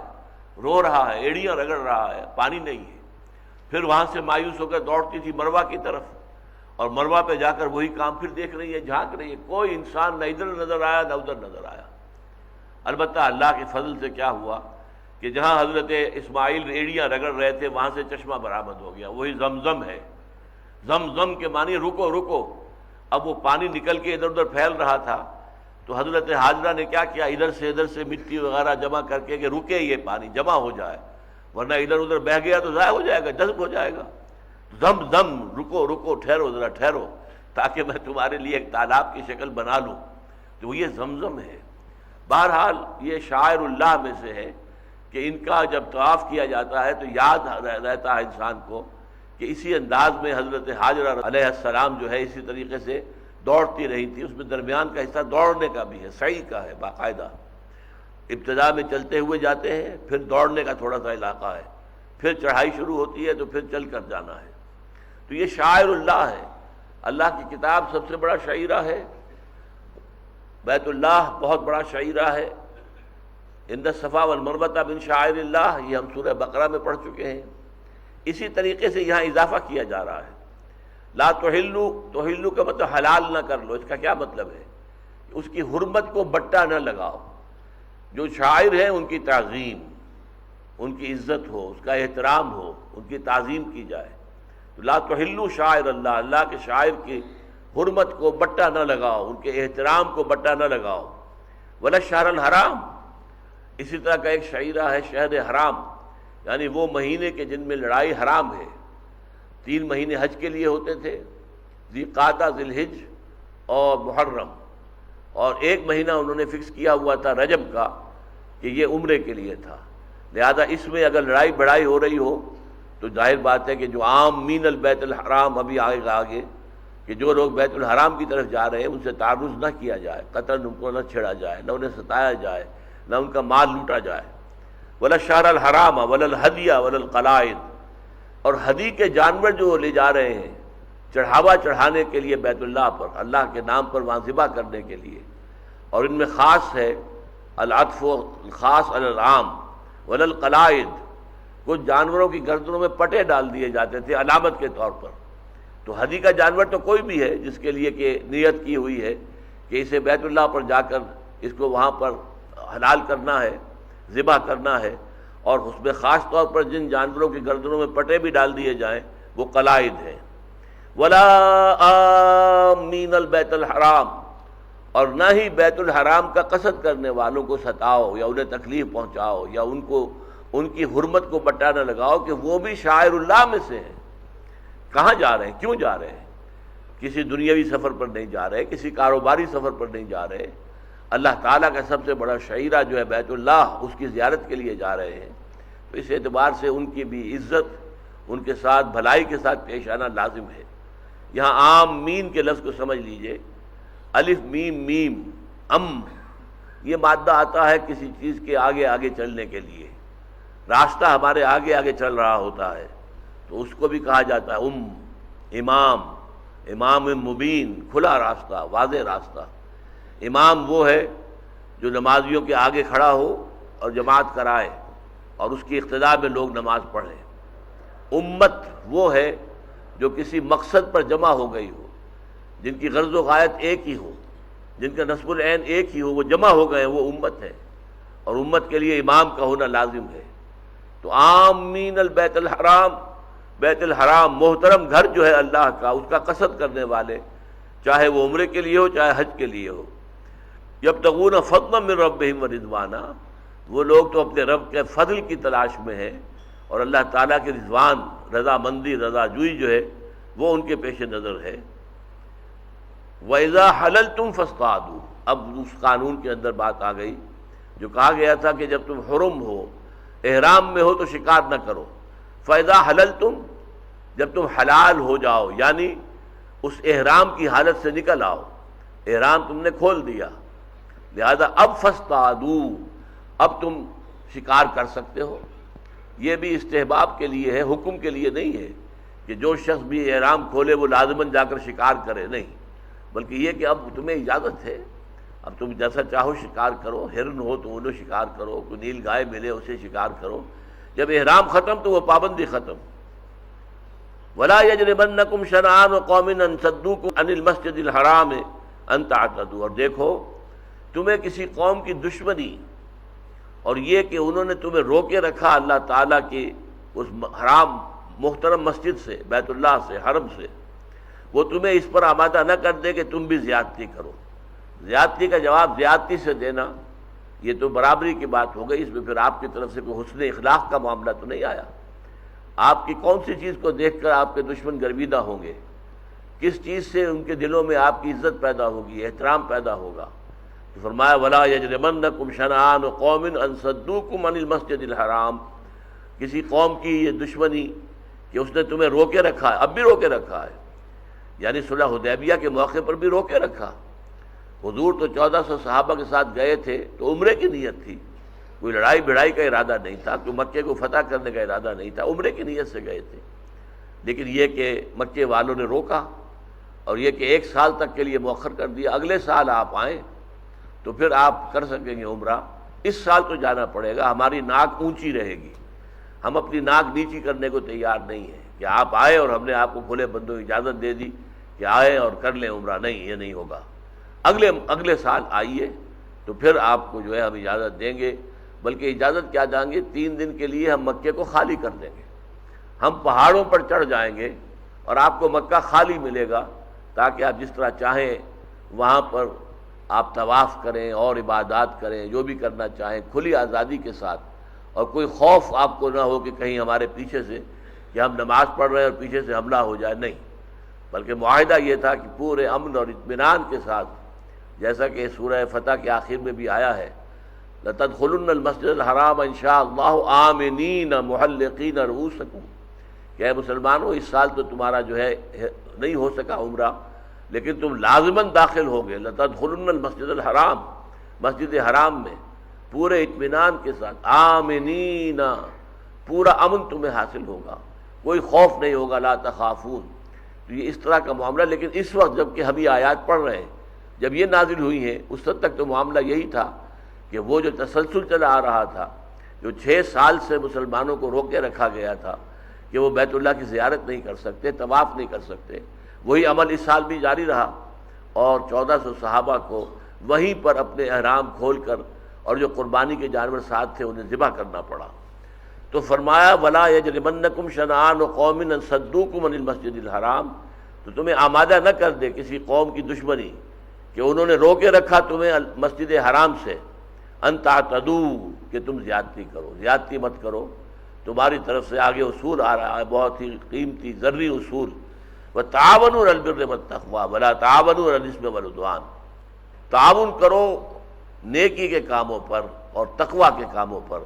رو رہا ہے، ایڑیاں رگڑ رہا ہے، پانی نہیں ہے۔ پھر وہاں سے مایوس ہو کر دوڑتی تھی مروہ کی طرف، اور مروہ پہ جا کر وہی کام پھر دیکھ رہی ہے، جھانک رہی ہے، کوئی انسان نہ ادھر نظر آیا نہ ادھر نظر آیا۔ البتہ اللہ کے فضل سے کیا ہوا کہ جہاں حضرت اسماعیل ایڑیاں رگڑ رہے تھے وہاں سے چشمہ برآمد ہو گیا، وہی زمزم ہے۔ زمزم کے معنی رکو رکو۔ اب وہ پانی نکل کے ادھر ادھر پھیل رہا تھا تو حضرت ہاجرہ نے کیا کیا، ادھر سے مٹی وغیرہ جمع کر کے کہ رکے یہ پانی جمع ہو جائے، ورنہ ادھر ادھر بہہ گیا تو ضائع ہو جائے گا، جذب ہو جائے گا۔ زم زم، رکو رکو، ٹھہرو ذرا ٹھہرو، تاکہ میں تمہارے لیے ایک تالاب کی شکل بنا لوں، تو یہ زمزم ہے۔ بہرحال یہ شاعر اللہ میں سے ہے کہ ان کا جب طواف کیا جاتا ہے تو یاد رہتا ہے انسان کو کہ اسی انداز میں حضرت ہاجرہ علیہ السلام جو ہے اسی طریقے سے دوڑتی رہی تھی۔ اس میں درمیان کا حصہ دوڑنے کا بھی ہے، سعی کا ہے باقاعدہ، ابتدا میں چلتے ہوئے جاتے ہیں، پھر دوڑنے کا تھوڑا سا علاقہ ہے، پھر چڑھائی شروع ہوتی ہے تو پھر چل کر جانا ہے۔ تو یہ شاعر اللہ ہے، اللہ کی کتاب سب سے بڑا شعیرہ ہے، بیت اللہ بہت بڑا شعیرہ ہے۔ ان الصفا والمروہ من شعائر اللہ، یہ ہم سورہ بقرہ میں پڑھ چکے ہیں۔ اسی طریقے سے یہاں اضافہ کیا جا رہا ہے، لا تحلوا، تحلوا کا مطلب حلال نہ کر لو۔ اس کا کیا مطلب ہے؟ اس کی حرمت کو بٹا نہ لگاؤ۔ جو شاعر ہیں ان کی تعظیم، ان کی عزت ہو، اس کا احترام ہو، ان کی تعظیم کی جائے۔ لا تحلوا شعائر اللہ، اللہ کے شاعر کی حرمت کو بٹا نہ لگاؤ، ان کے احترام کو بٹا نہ لگاؤ۔ ولا الشہر الحرام، اسی طرح کا ایک شعیرہ ہے شہر حرام، یعنی وہ مہینے کے جن میں لڑائی حرام ہے۔ 3 مہینے حج کے لیے ہوتے تھے، ذی قعدہ، ذی الحج اور محرم، اور 1 مہینہ انہوں نے فکس کیا ہوا تھا رجب کا کہ یہ عمرے کے لیے تھا۔ لہذا اس میں اگر لڑائی بڑائی ہو رہی ہو تو ظاہر بات ہے کہ جو عام مین البیت الحرام ابھی آگے کہ جو لوگ بیت الحرام کی طرف جا رہے ہیں ان سے تعرض نہ کیا جائے، قتل ان کو نہ چھیڑا جائے، نہ انہیں ستایا جائے، نہ ان کا مال لوٹا جائے۔ ولا الشہر الحرام ولا الہدی ولا القلائد، اور ہدی کے جانور جو لے جا رہے ہیں چڑھاوا چڑھانے کے لیے بیت اللہ پر، اللہ کے نام پر وہاں ذبح کرنے کے لیے، اور ان میں خاص ہے العطف خاص علی العام، ولا القلائد، کچھ جانوروں کی گردنوں میں پٹے ڈال دیے جاتے تھے علامت کے طور پر۔ تو ہدی کا جانور تو کوئی بھی ہے جس کے لیے کہ نیت کی ہوئی ہے کہ اسے بیت اللہ پر جا کر اس کو وہاں پر حلال کرنا ہے، ذبح کرنا ہے، اور اس میں خاص طور پر جن جانوروں کی گردنوں میں پٹے بھی ڈال دیے جائیں وہ قلائد ہیں۔ ولا آمین البیت الحرام، اور نہ ہی بیت الحرام کا قصد کرنے والوں کو ستاؤ یا انہیں تکلیف پہنچاؤ یا ان کی حرمت کو بٹا نہ لگاؤ کہ وہ بھی شاعر اللہ میں سے ہیں۔ کہاں جا رہے ہیں؟ کیوں جا رہے ہیں؟ کسی دنیاوی سفر پر نہیں جا رہے، کسی کاروباری سفر پر نہیں جا رہے، اللہ تعالیٰ کا سب سے بڑا شعیرہ جو ہے بیت اللہ، اس کی زیارت کے لیے جا رہے ہیں۔ تو اس اعتبار سے ان کی بھی عزت، ان کے ساتھ بھلائی کے ساتھ پیش آنا لازم ہے۔ یہاں عام مین کے لفظ کو سمجھ لیجئے، الف میم میم، یہ مادہ آتا ہے کسی چیز کے آگے آگے چلنے کے لیے، راستہ ہمارے آگے آگے چل رہا ہوتا ہے تو اس کو بھی کہا جاتا ہے امام مبین، کھلا راستہ، واضح راستہ۔ امام وہ ہے جو نمازیوں کے آگے کھڑا ہو اور جماعت کرائے اور اس کی اقتداء میں لوگ نماز پڑھیں۔ امت وہ ہے جو کسی مقصد پر جمع ہو گئی ہو، جن کی غرض و غایت ایک ہی ہو، جن کا نسب العین ایک ہی ہو، وہ جمع ہو گئے، وہ امت ہے، اور امت کے لیے امام کا ہونا لازم ہے۔ تو آمین البیت الحرام، بیت الحرام محترم گھر جو ہے اللہ کا، اس کا قصد کرنے والے، چاہے وہ عمرے کے لیے ہو چاہے حج کے لیے ہو، یبتغون فضلا من ربہم ورضوانا، وہ لوگ تو اپنے رب کے فضل کی تلاش میں ہیں، اور اللہ تعالیٰ کے رضوان، رضامندی، رضا جوئی جو ہے وہ ان کے پیش نظر ہے۔ وَإِذَا حَلَلْتُمْ فَاصْطَادُوا، اب اس قانون کے اندر بات آ گئی جو کہا گیا تھا کہ جب تم حرم ہو، احرام میں ہو تو شکار نہ کرو۔ فَإِذَا حَلَلْتُمْ، جب تم حلال ہو جاؤ، یعنی اس احرام کی حالت سے نکل آؤ، احرام تم نے کھول دیا، لہذا اب فاصطادوا، اب تم شکار کر سکتے ہو۔ یہ بھی استحباب کے لیے ہے، حکم کے لیے نہیں ہے کہ جو شخص بھی احرام کھولے وہ لازماً جا کر شکار کرے، نہیں، بلکہ یہ کہ اب تمہیں اجازت ہے، اب تم جیسا چاہو شکار کرو، ہرن ہو تو انہیں شکار کرو، کوئی نیل گائے ملے اسے شکار کرو، جب احرام ختم تو وہ پابندی ختم۔ وَلَا يَجْرِمَنَّكُمْ شَنَآنُ قَوْمٍ أَن صَدُّوكُمْ عَنِ الْمَسْجِدِ الْحَرَامِ أَن تَعْتَدُوا، اور دیکھو تمہیں کسی قوم کی دشمنی اور یہ کہ انہوں نے تمہیں روکے رکھا اللہ تعالیٰ کی اس حرام محترم مسجد سے، بیت اللہ سے، حرم سے، وہ تمہیں اس پر آمادہ نہ کر دے کہ تم بھی زیادتی کرو۔ زیادتی کا جواب زیادتی سے دینا یہ تو برابری کی بات ہو گئی، اس میں پھر آپ کی طرف سے کوئی حسن اخلاق کا معاملہ تو نہیں آیا۔ آپ کی کون سی چیز کو دیکھ کر آپ کے دشمن گرویدہ ہوں گے، کس چیز سے ان کے دلوں میں آپ کی عزت پیدا ہوگی، احترام پیدا ہوگا؟ تو فرمایا وَلَا يَجْرِمَنَّكُمْ شَنَآنُ قَوْمٍ أَن صَدُّوكُمْ عَنِ الْمَسْجِدِ الْحَرَامِ، کسی قوم کی یہ دشمنی کہ اس نے تمہیں روکے رکھا ہے، اب بھی روکے رکھا ہے، یعنی صلح حدیبیہ کے موقع پر بھی روکے رکھا۔ حضور تو 1400 صحابہ کے ساتھ گئے تھے تو عمرے کی نیت تھی، کوئی لڑائی بھڑائی کا ارادہ نہیں تھا، کوئی مکے کو فتح کرنے کا ارادہ نہیں تھا، عمرے کی نیت سے گئے تھے، لیکن یہ کہ مکے والوں نے روکا، اور یہ کہ 1 سال تک کے لیے مؤخر کر دیا، اگلے سال آپ آئیں تو پھر آپ کر سکیں گے عمرہ، اس سال تو جانا پڑے گا، ہماری ناک اونچی رہے گی، ہم اپنی ناک نیچی کرنے کو تیار نہیں ہیں کہ آپ آئے اور ہم نے آپ کو کھلے بندوں اجازت دے دی کہ آئے اور کر لیں عمرہ، نہیں، یہ نہیں ہوگا، اگلے سال آئیے تو پھر آپ کو جو ہے ہم اجازت دیں گے، بلکہ اجازت کیا دیں گے، 3 دن کے لیے ہم مکے کو خالی کر دیں گے، ہم پہاڑوں پر چڑھ جائیں گے اور آپ کو مکہ خالی ملے گا، تاکہ آپ جس طرح چاہیں وہاں پر آپ طواف کریں اور عبادات کریں، جو بھی کرنا چاہیں کھلی آزادی کے ساتھ، اور کوئی خوف آپ کو نہ ہو کہ کہیں ہمارے پیچھے سے کہ ہم نماز پڑھ رہے ہیں اور پیچھے سے حملہ ہو جائے، نہیں، بلکہ معاہدہ یہ تھا کہ پورے امن اور اطمینان کے ساتھ، جیسا کہ سورہ فتح کے آخر میں بھی آیا ہے لَتَدْخُلُنَّ الْمَسْجِدَ الْحَرَامَ إِن شَاءَ اللَّهُ آمِنِينَ مُحَلِّقِينَ رُؤُوسَكُمْ، کہ اے مسلمانوں اس سال تو تمہارا جو ہے نہیں ہو سکا عمرہ، لیکن تم لازماً داخل ہوگے، لَتَدْخُلُنَّ الْمَسْجِدَ الْحَرَامَ، مسجد حرام میں پورے اطمینان کے ساتھ، آمنین، پورا امن تمہیں حاصل ہوگا، کوئی خوف نہیں ہوگا، لا تخافون، تو یہ اس طرح کا معاملہ۔ لیکن اس وقت جب کہ ہم یہ آیات پڑھ رہے ہیں، جب یہ نازل ہوئی ہیں، اس وقت تک تو معاملہ یہی تھا کہ وہ جو تسلسل چلا آ رہا تھا، جو 6 سال سے مسلمانوں کو روکے رکھا گیا تھا کہ وہ بیت اللہ کی زیارت نہیں کر سکتے، طواف نہیں کر سکتے، وہی عمل اس سال بھی جاری رہا، اور 1400 صحابہ کو وہیں پر اپنے احرام کھول کر اور جو قربانی کے جانور ساتھ تھے انہیں ذبح کرنا پڑا۔ تو فرمایا وَلَا يَجْرِمَنَّكُمْ شَنَآنُ قَوْمٍ أَن صَدُّوكُمْ عَنِ الْمَسْجِدِ الْحَرَامِ، تو تمہیں آمادہ نہ کر دے کسی قوم کی دشمنی کہ انہوں نے روکے رکھا تمہیں مسجد حرام سے، ان تعتدوا، کہ تم زیادتی کرو، زیادتی مت کرو۔ تمہاری طرف سے آگے اصول آ رہا ہے، بہت ہی قیمتی ذری اصول، وَتَعَاوَنُوا عَلَى الْبِرِّ وَالتَّقْوَىٰ وَلَا تَعَاوَنُوا عَلَى الْإِثْمِ وَالْعُدْوَانِ، تعاون کرو نیکی کے کاموں پر اور تقویٰ کے کاموں پر،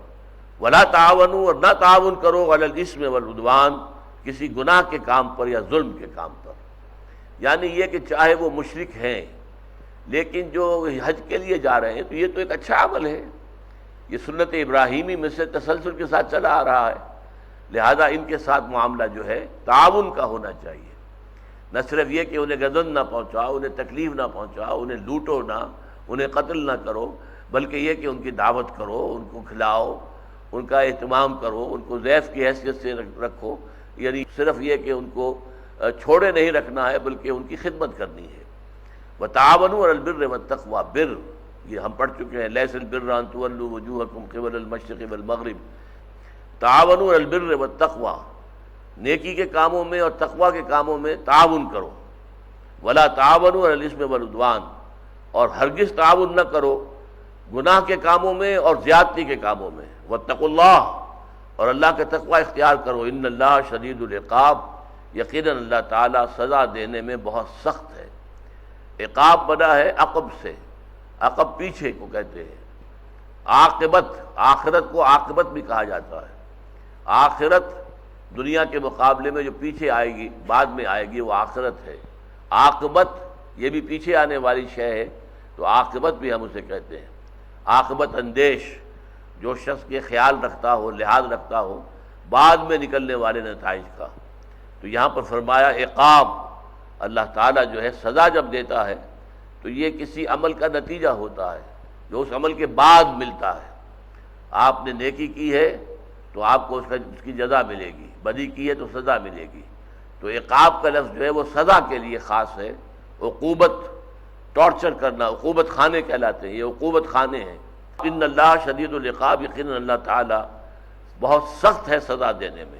ولا تعاونوا، اور نہ تعاون کرو علی الاسم والعدوان، کسی گناہ کے کام پر یا ظلم کے کام پر۔ یعنی یہ کہ چاہے وہ مشرک ہیں لیکن جو حج کے لیے جا رہے ہیں تو یہ تو ایک اچھا عمل ہے، یہ سنت ابراہیمی میں سے تسلسل کے ساتھ چلا آ رہا ہے، لہذا ان کے ساتھ معاملہ جو ہے تعاون کا ہونا چاہیے، نہ صرف یہ کہ انہیں گزن نہ پہنچاؤ، انہیں تکلیف نہ پہنچاؤ، انہیں لوٹو نہ، انہیں قتل نہ کرو، بلکہ یہ کہ ان کی دعوت کرو، ان کو کھلاؤ، ان کا اہتمام کرو، ان کو ضیف کی حیثیت سے رکھو، یعنی صرف یہ کہ ان کو چھوڑے نہیں رکھنا ہے بلکہ ان کی خدمت کرنی ہے۔ وتعاونوا علی البر والتقوی، بر یہ ہم پڑھ چکے ہیں، لیس البر ان تولوا وجوہکم قبل المشرق والمغرب، تعاونوا علی البر والتقوی، نیکی کے کاموں میں اور تقوی کے کاموں میں تعاون کرو، ولا تعاونوا علی الاثم والعدوان، اور ہرگز تعاون نہ کرو گناہ کے کاموں میں اور زیادتی کے کاموں میں، واتقوا اللہ، اور اللہ کا تقوی اختیار کرو، ان اللہ شدید العقاب، یقیناً اللہ تعالیٰ سزا دینے میں بہت سخت ہے۔ عقاب بنا ہے عقب سے، عقب پیچھے کو کہتے ہیں، عاقبت، آخرت کو عاقبت بھی کہا جاتا ہے، آخرت دنیا کے مقابلے میں جو پیچھے آئے گی، بعد میں آئے گی، وہ آخرت ہے۔ عاقبت یہ بھی پیچھے آنے والی شے ہے، تو عاقبت بھی ہم اسے کہتے ہیں۔ عاقبت اندیش، جو شخص کے خیال رکھتا ہو، لحاظ رکھتا ہو بعد میں نکلنے والے نتائج کا۔ تو یہاں پر فرمایا عقاب، اللہ تعالیٰ جو ہے سزا جب دیتا ہے تو یہ کسی عمل کا نتیجہ ہوتا ہے جو اس عمل کے بعد ملتا ہے۔ آپ نے نیکی کی ہے تو آپ کو اس کی جزا ملے گی، بدی کی ہے تو سزا ملے گی۔ تو عقاب کا لفظ جو ہے وہ سزا کے لیے خاص ہے۔ عقوبت، ٹارچر کرنا، عقوبت خانے کہلاتے ہیں، یہ عقوبت خانے ہیں۔ ان اللہ شدید العقاب، یقیناً اللہ تعالیٰ بہت سخت ہے سزا دینے میں۔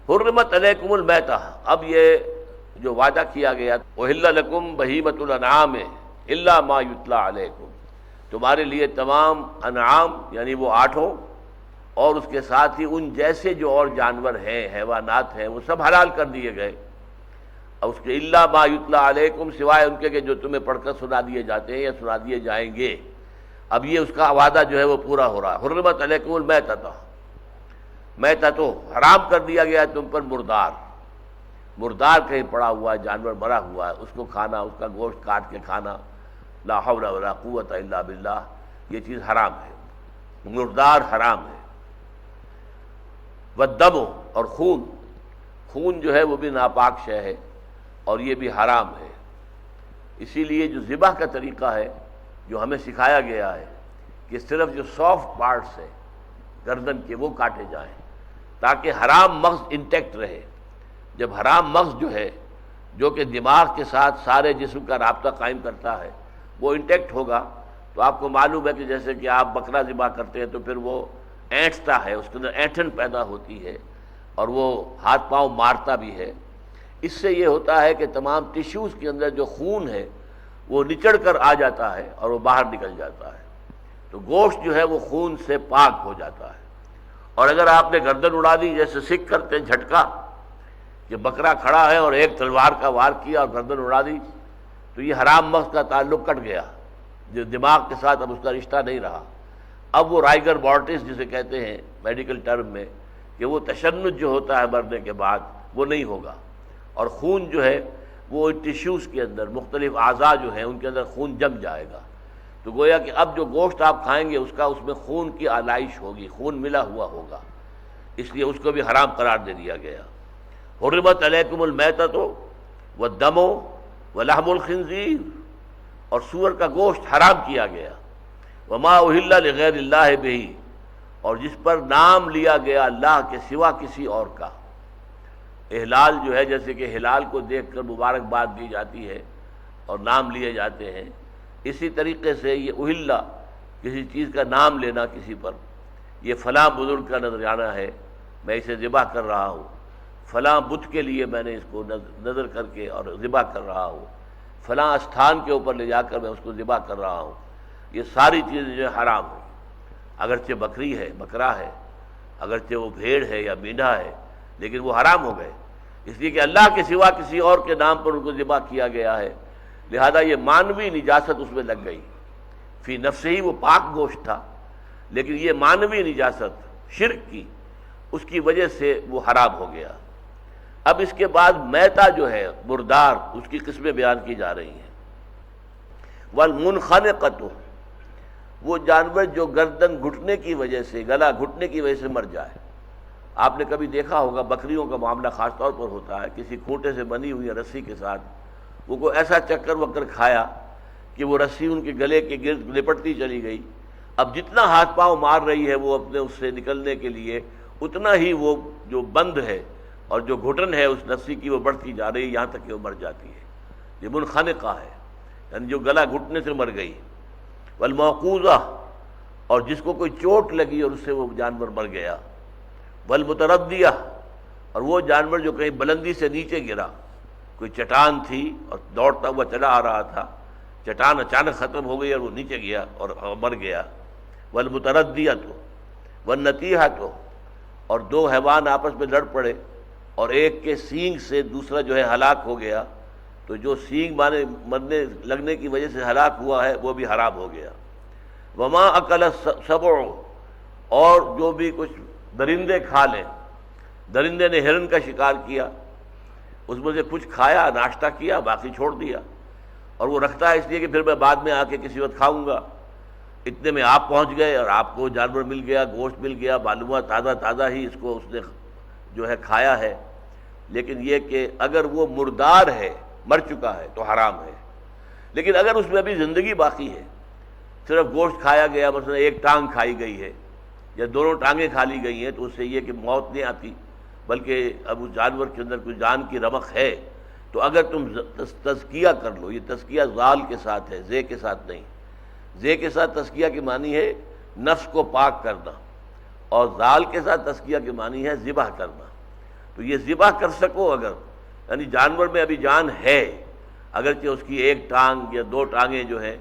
حرمت علیکم المیتہ، اب یہ جو وعدہ کیا گیا، احل لکم بہیمۃ الانعام الا ما یتلی علیکم، تمہارے لیے تمام انعام یعنی وہ آٹھوں اور اس کے ساتھ ہی ان جیسے جو اور جانور ہیں، حیوانات ہیں، وہ سب حلال کر دیے گئے۔ اور اس کے الا ما یتلی علیکم، سوائے ان کے کہ جو تمہیں پڑھ کر سنا دیے جاتے ہیں یا سنا دیے جائیں گے۔ اب یہ اس کا وعدہ جو ہے وہ پورا ہو رہا ہے۔ حرمت علیکم المیتۃ، میتہ تو حرام کر دیا گیا ہے تم پر مردار، مردار کہیں پڑا ہوا ہے، جانور مرا ہوا ہے، اس کو کھانا، اس کا گوشت کاٹ کے کھانا، لا حول ولا قوت الا باللہ، یہ چیز حرام ہے، مردار حرام ہے۔ والدم، اور خون، خون جو ہے وہ بھی ناپاک شے ہے اور یہ بھی حرام ہے۔ اسی لیے جو ذبح کا طریقہ ہے جو ہمیں سکھایا گیا ہے کہ صرف جو سافٹ پارٹس ہیں گردن کے وہ کاٹے جائیں تاکہ حرام مغز انٹیکٹ رہے۔ جب حرام مغز جو ہے جو کہ دماغ کے ساتھ سارے جسم کا رابطہ قائم کرتا ہے وہ انٹیکٹ ہوگا، تو آپ کو معلوم ہے کہ جیسے کہ آپ بکرا ذبح کرتے ہیں تو پھر وہ اینٹتا ہے، اس کے اندر اینٹھن پیدا ہوتی ہے اور وہ ہاتھ پاؤں مارتا بھی ہے۔ اس سے یہ ہوتا ہے کہ تمام ٹیشوز کے اندر جو خون ہے وہ نچڑ کر آ جاتا ہے اور وہ باہر نکل جاتا ہے، تو گوشت جو ہے وہ خون سے پاک ہو جاتا ہے۔ اور اگر آپ نے گردن اڑا دی، جیسے سکھ کرتے ہیں جھٹکا، کہ بکرا کھڑا ہے اور ایک تلوار کا وار کیا اور گردن اڑا دی، تو یہ حرام مغز کا تعلق کٹ گیا، جو دماغ کے ساتھ اب اس کا رشتہ نہیں رہا۔ اب وہ رائگر مورٹس جسے کہتے ہیں میڈیکل ٹرم میں، کہ وہ تشنج جو ہوتا ہے مرنے کے بعد وہ نہیں ہوگا، اور خون جو ہے وہ ٹیشوز کے اندر، مختلف اعضاء جو ہیں ان کے اندر خون جم جائے گا۔ تو گویا کہ اب جو گوشت آپ کھائیں گے اس میں خون کی آلائش ہوگی، خون ملا ہوا ہوگا، اس لیے اس کو بھی حرام قرار دے دیا گیا۔ حرمت علیکم المیتۃ والدم ولحم الخنزیر، اور سور کا گوشت حرام کیا گیا۔ وما اہل لغیر اللہ بہ، اور جس پر نام لیا گیا اللہ کے سوا کسی اور کا۔ احلال جو ہے، جیسے کہ ہلال کو دیکھ کر مبارکباد دی جاتی ہے اور نام لیے جاتے ہیں، اسی طریقے سے یہ اہل، کسی چیز کا نام لینا کسی پر، یہ فلاں بزرگ کا نذرانہ ہے، میں اسے ذبح کر رہا ہوں، فلاں بت کے لیے میں نے اس کو نظر کر کے اور ذبح کر رہا ہوں، فلاں استھان کے اوپر لے جا کر میں اس کو ذبح کر رہا ہوں، یہ ساری چیزیں جو ہے حرام ہیں۔ اگرچہ بکری ہے، بکرا ہے، اگرچہ وہ بھیڑ ہے یا مینڈھا ہے، لیکن وہ حرام ہو گئے، اس لیے کہ اللہ کے سوا کسی اور کے نام پر ان کو ذبح کیا گیا ہے، لہذا یہ مانوی نجاست اس میں لگ گئی۔ فی نفس ہی وہ پاک گوشت تھا، لیکن یہ مانوی نجاست شرک کی، اس کی وجہ سے وہ حرام ہو گیا۔ اب اس کے بعد میتہ جو ہے مردار، اس کی قسمیں بیان کی جا رہی ہیں۔ والمنخنقۃ، وہ جانور جو گردن گھٹنے کی وجہ سے، گلا گھٹنے کی وجہ سے مر جائے۔ آپ نے کبھی دیکھا ہوگا بکریوں کا معاملہ خاص طور پر ہوتا ہے، کسی کھوٹے سے بنی ہوئی رسی کے ساتھ وہ کوئی ایسا چکر وکر کھایا کہ وہ رسی ان کے گلے کے گرد لپٹتی چلی گئی۔ اب جتنا ہاتھ پاؤں مار رہی ہے وہ اپنے اس سے نکلنے کے لیے، اتنا ہی وہ جو بند ہے اور جو گھٹن ہے اس رسی کی وہ بڑھتی جا رہی ہے، یہاں تک کہ وہ مر جاتی ہے۔ یہ منخنقہ ہے۔ یعنی جو گلا گھٹنے سے مر گئی، والموقوذہ اور جس کو کوئی چوٹ لگی اور اس سے وہ جانور مر گیا، والمتردیہ اور وہ جانور جو کہیں بلندی سے نیچے گرا، کوئی چٹان تھی اور دوڑتا ہوا چلا آ رہا تھا، چٹان اچانک ختم ہو گئی اور وہ نیچے گیا اور مر گیا، والمتردیہ والنطیحہ اور دو حیوان آپس میں لڑ پڑے اور ایک کے سینگ سے دوسرا جو ہے ہلاک ہو گیا، تو جو سینگ مرنے لگنے کی وجہ سے ہلاک ہوا ہے وہ بھی حرام ہو گیا، وما اکل السبع اور جو بھی کچھ درندے کھا لیں، درندے نے ہرن کا شکار کیا، اس میں سے کچھ کھایا، ناشتہ کیا، باقی چھوڑ دیا، اور وہ رکھتا ہے اس لیے کہ پھر میں بعد میں آ کے کسی وقت کھاؤں گا، اتنے میں آپ پہنچ گئے اور آپ کو جانور مل گیا، گوشت مل گیا، معلوم ہوا تازہ تازہ ہی اس کو اس نے جو ہے کھایا ہے، لیکن یہ کہ اگر وہ مردار ہے، مر چکا ہے تو حرام ہے، لیکن اگر اس میں ابھی زندگی باقی ہے، صرف گوشت کھایا گیا، مثلا ایک ٹانگ کھائی گئی ہے یا دونوں ٹانگیں کھا لی گئی ہیں، تو اس سے یہ کہ موت نہیں آتی، بلکہ اب اس جانور کے اندر کوئی جان کی رمق ہے، تو اگر تم تزکیہ کر لو، یہ تزکیہ ذال کے ساتھ ہے، زے کے ساتھ نہیں، زے کے ساتھ تزکیہ کی معنی ہے نفس کو پاک کرنا، اور ذال کے ساتھ تزکیہ کی معنی ہے ذبح کرنا، تو یہ ذبح کر سکو اگر، یعنی جانور میں ابھی جان ہے، اگرچہ اس کی ایک ٹانگ یا دو ٹانگیں جو ہیں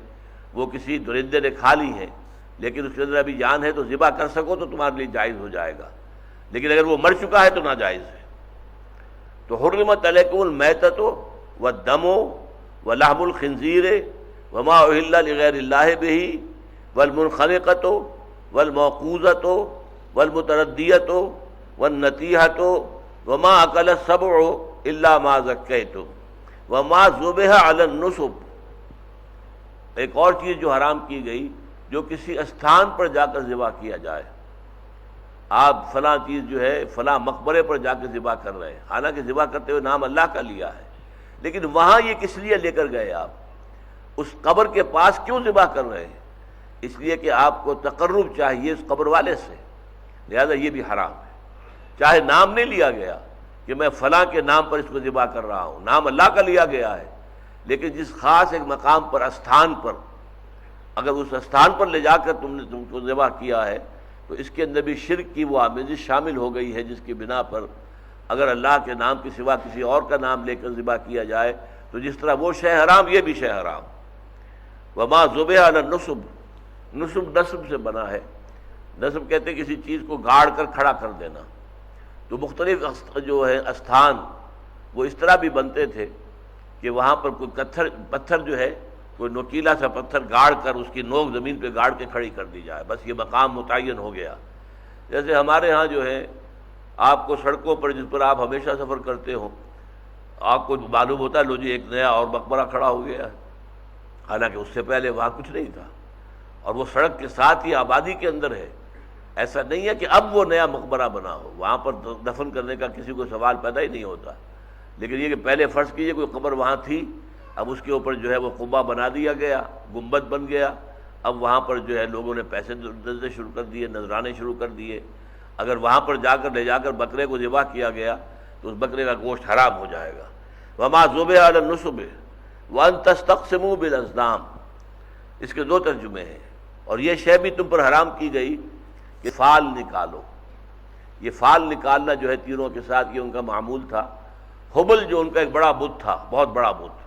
وہ کسی درندے نے کھا لی ہیں، لیکن اس کے اندر ابھی جان ہے، تو ذبح کر سکو تو تمہارے لیے جائز ہو جائے گا، لیکن اگر وہ مر چکا ہے تو ناجائز ہے۔ تو حرمت علیکم المیتۃ والدم ولحم الخنزیر وما اہل لغیر اللہ بہ والمنخنقۃ والموقوذۃ والمتردیۃ والنطیحۃ وما اکل السبع الا ما ذکیتم وما ذبح علی النصب۔ ایک اور چیز جو حرام کی گئی، جو کسی استھان پر جا کر ذبح کیا جائے، آپ فلاں چیز جو ہے فلاں مقبرے پر جا کے ذبح کر رہے ہیں، حالانکہ ذبح کرتے ہوئے نام اللہ کا لیا ہے، لیکن وہاں یہ کس لیے لے کر گئے آپ؟ اس قبر کے پاس کیوں ذبح کر رہے ہیں؟ اس لیے کہ آپ کو تقرب چاہیے اس قبر والے سے، لہذا یہ بھی حرام ہے۔ چاہے نام نہیں لیا گیا کہ میں فلاں کے نام پر اس کو ذبح کر رہا ہوں، نام اللہ کا لیا گیا ہے، لیکن جس خاص ایک مقام پر، استھان پر، اگر اس استھان پر لے جا کر تم نے تم کو ذبح کیا ہے تو اس کے اندر بھی شرک کی وہ آمیزش شامل ہو گئی ہے، جس کی بنا پر اگر اللہ کے نام کے سوا کسی اور کا نام لے کر ذبح کیا جائے تو جس طرح وہ شے حرام، یہ بھی شے حرام۔ وما ذبح علی النصب، نصب نصب سے بنا ہے، نصب کہتے ہیں کسی چیز کو گاڑ کر کھڑا کر دینا، تو مختلف جو ہے استھان وہ اس طرح بھی بنتے تھے کہ وہاں پر کوئی پتھر جو ہے، کوئی نوکیلا سا پتھر گاڑ کر اس کی نوک زمین پہ گاڑ کے کھڑی کر دی جائے، بس یہ مقام متعین ہو گیا۔ جیسے ہمارے ہاں جو ہے آپ کو سڑکوں پر جس پر آپ ہمیشہ سفر کرتے ہو، آپ کو معلوم ہوتا ہے لو جی ایک نیا اور مقبرہ کھڑا ہو گیا ہے، حالانکہ اس سے پہلے وہاں کچھ نہیں تھا، اور وہ سڑک کے ساتھ ہی آبادی کے اندر ہے۔ ایسا نہیں ہے کہ اب وہ نیا مقبرہ بنا ہو، وہاں پر دفن کرنے کا کسی کو سوال پیدا ہی نہیں ہوتا، لیکن یہ کہ پہلے فرض کیجئے کوئی قبر وہاں تھی، اب اس کے اوپر جو ہے وہ قبہ بنا دیا گیا، گنبد بن گیا، اب وہاں پر جو ہے لوگوں نے پیسے دینے شروع کر دیے، نذرانے شروع کر دیے، اگر وہاں پر جا کر لے جا کر بکرے کو ذبح کیا گیا تو اس بکرے کا گوشت حرام ہو جائے گا۔ وما ذبح علی النصب وان تستقسموا بالازلام، اس کے دو ترجمے ہیں، اور یہ شے بھی تم پر حرام کی گئی کہ فال نکالو۔ یہ فال نکالنا جو ہے تیروں کے ساتھ یہ ان کا معمول تھا۔ حبل جو ان کا ایک بڑا بت تھا، بہت بڑا بت،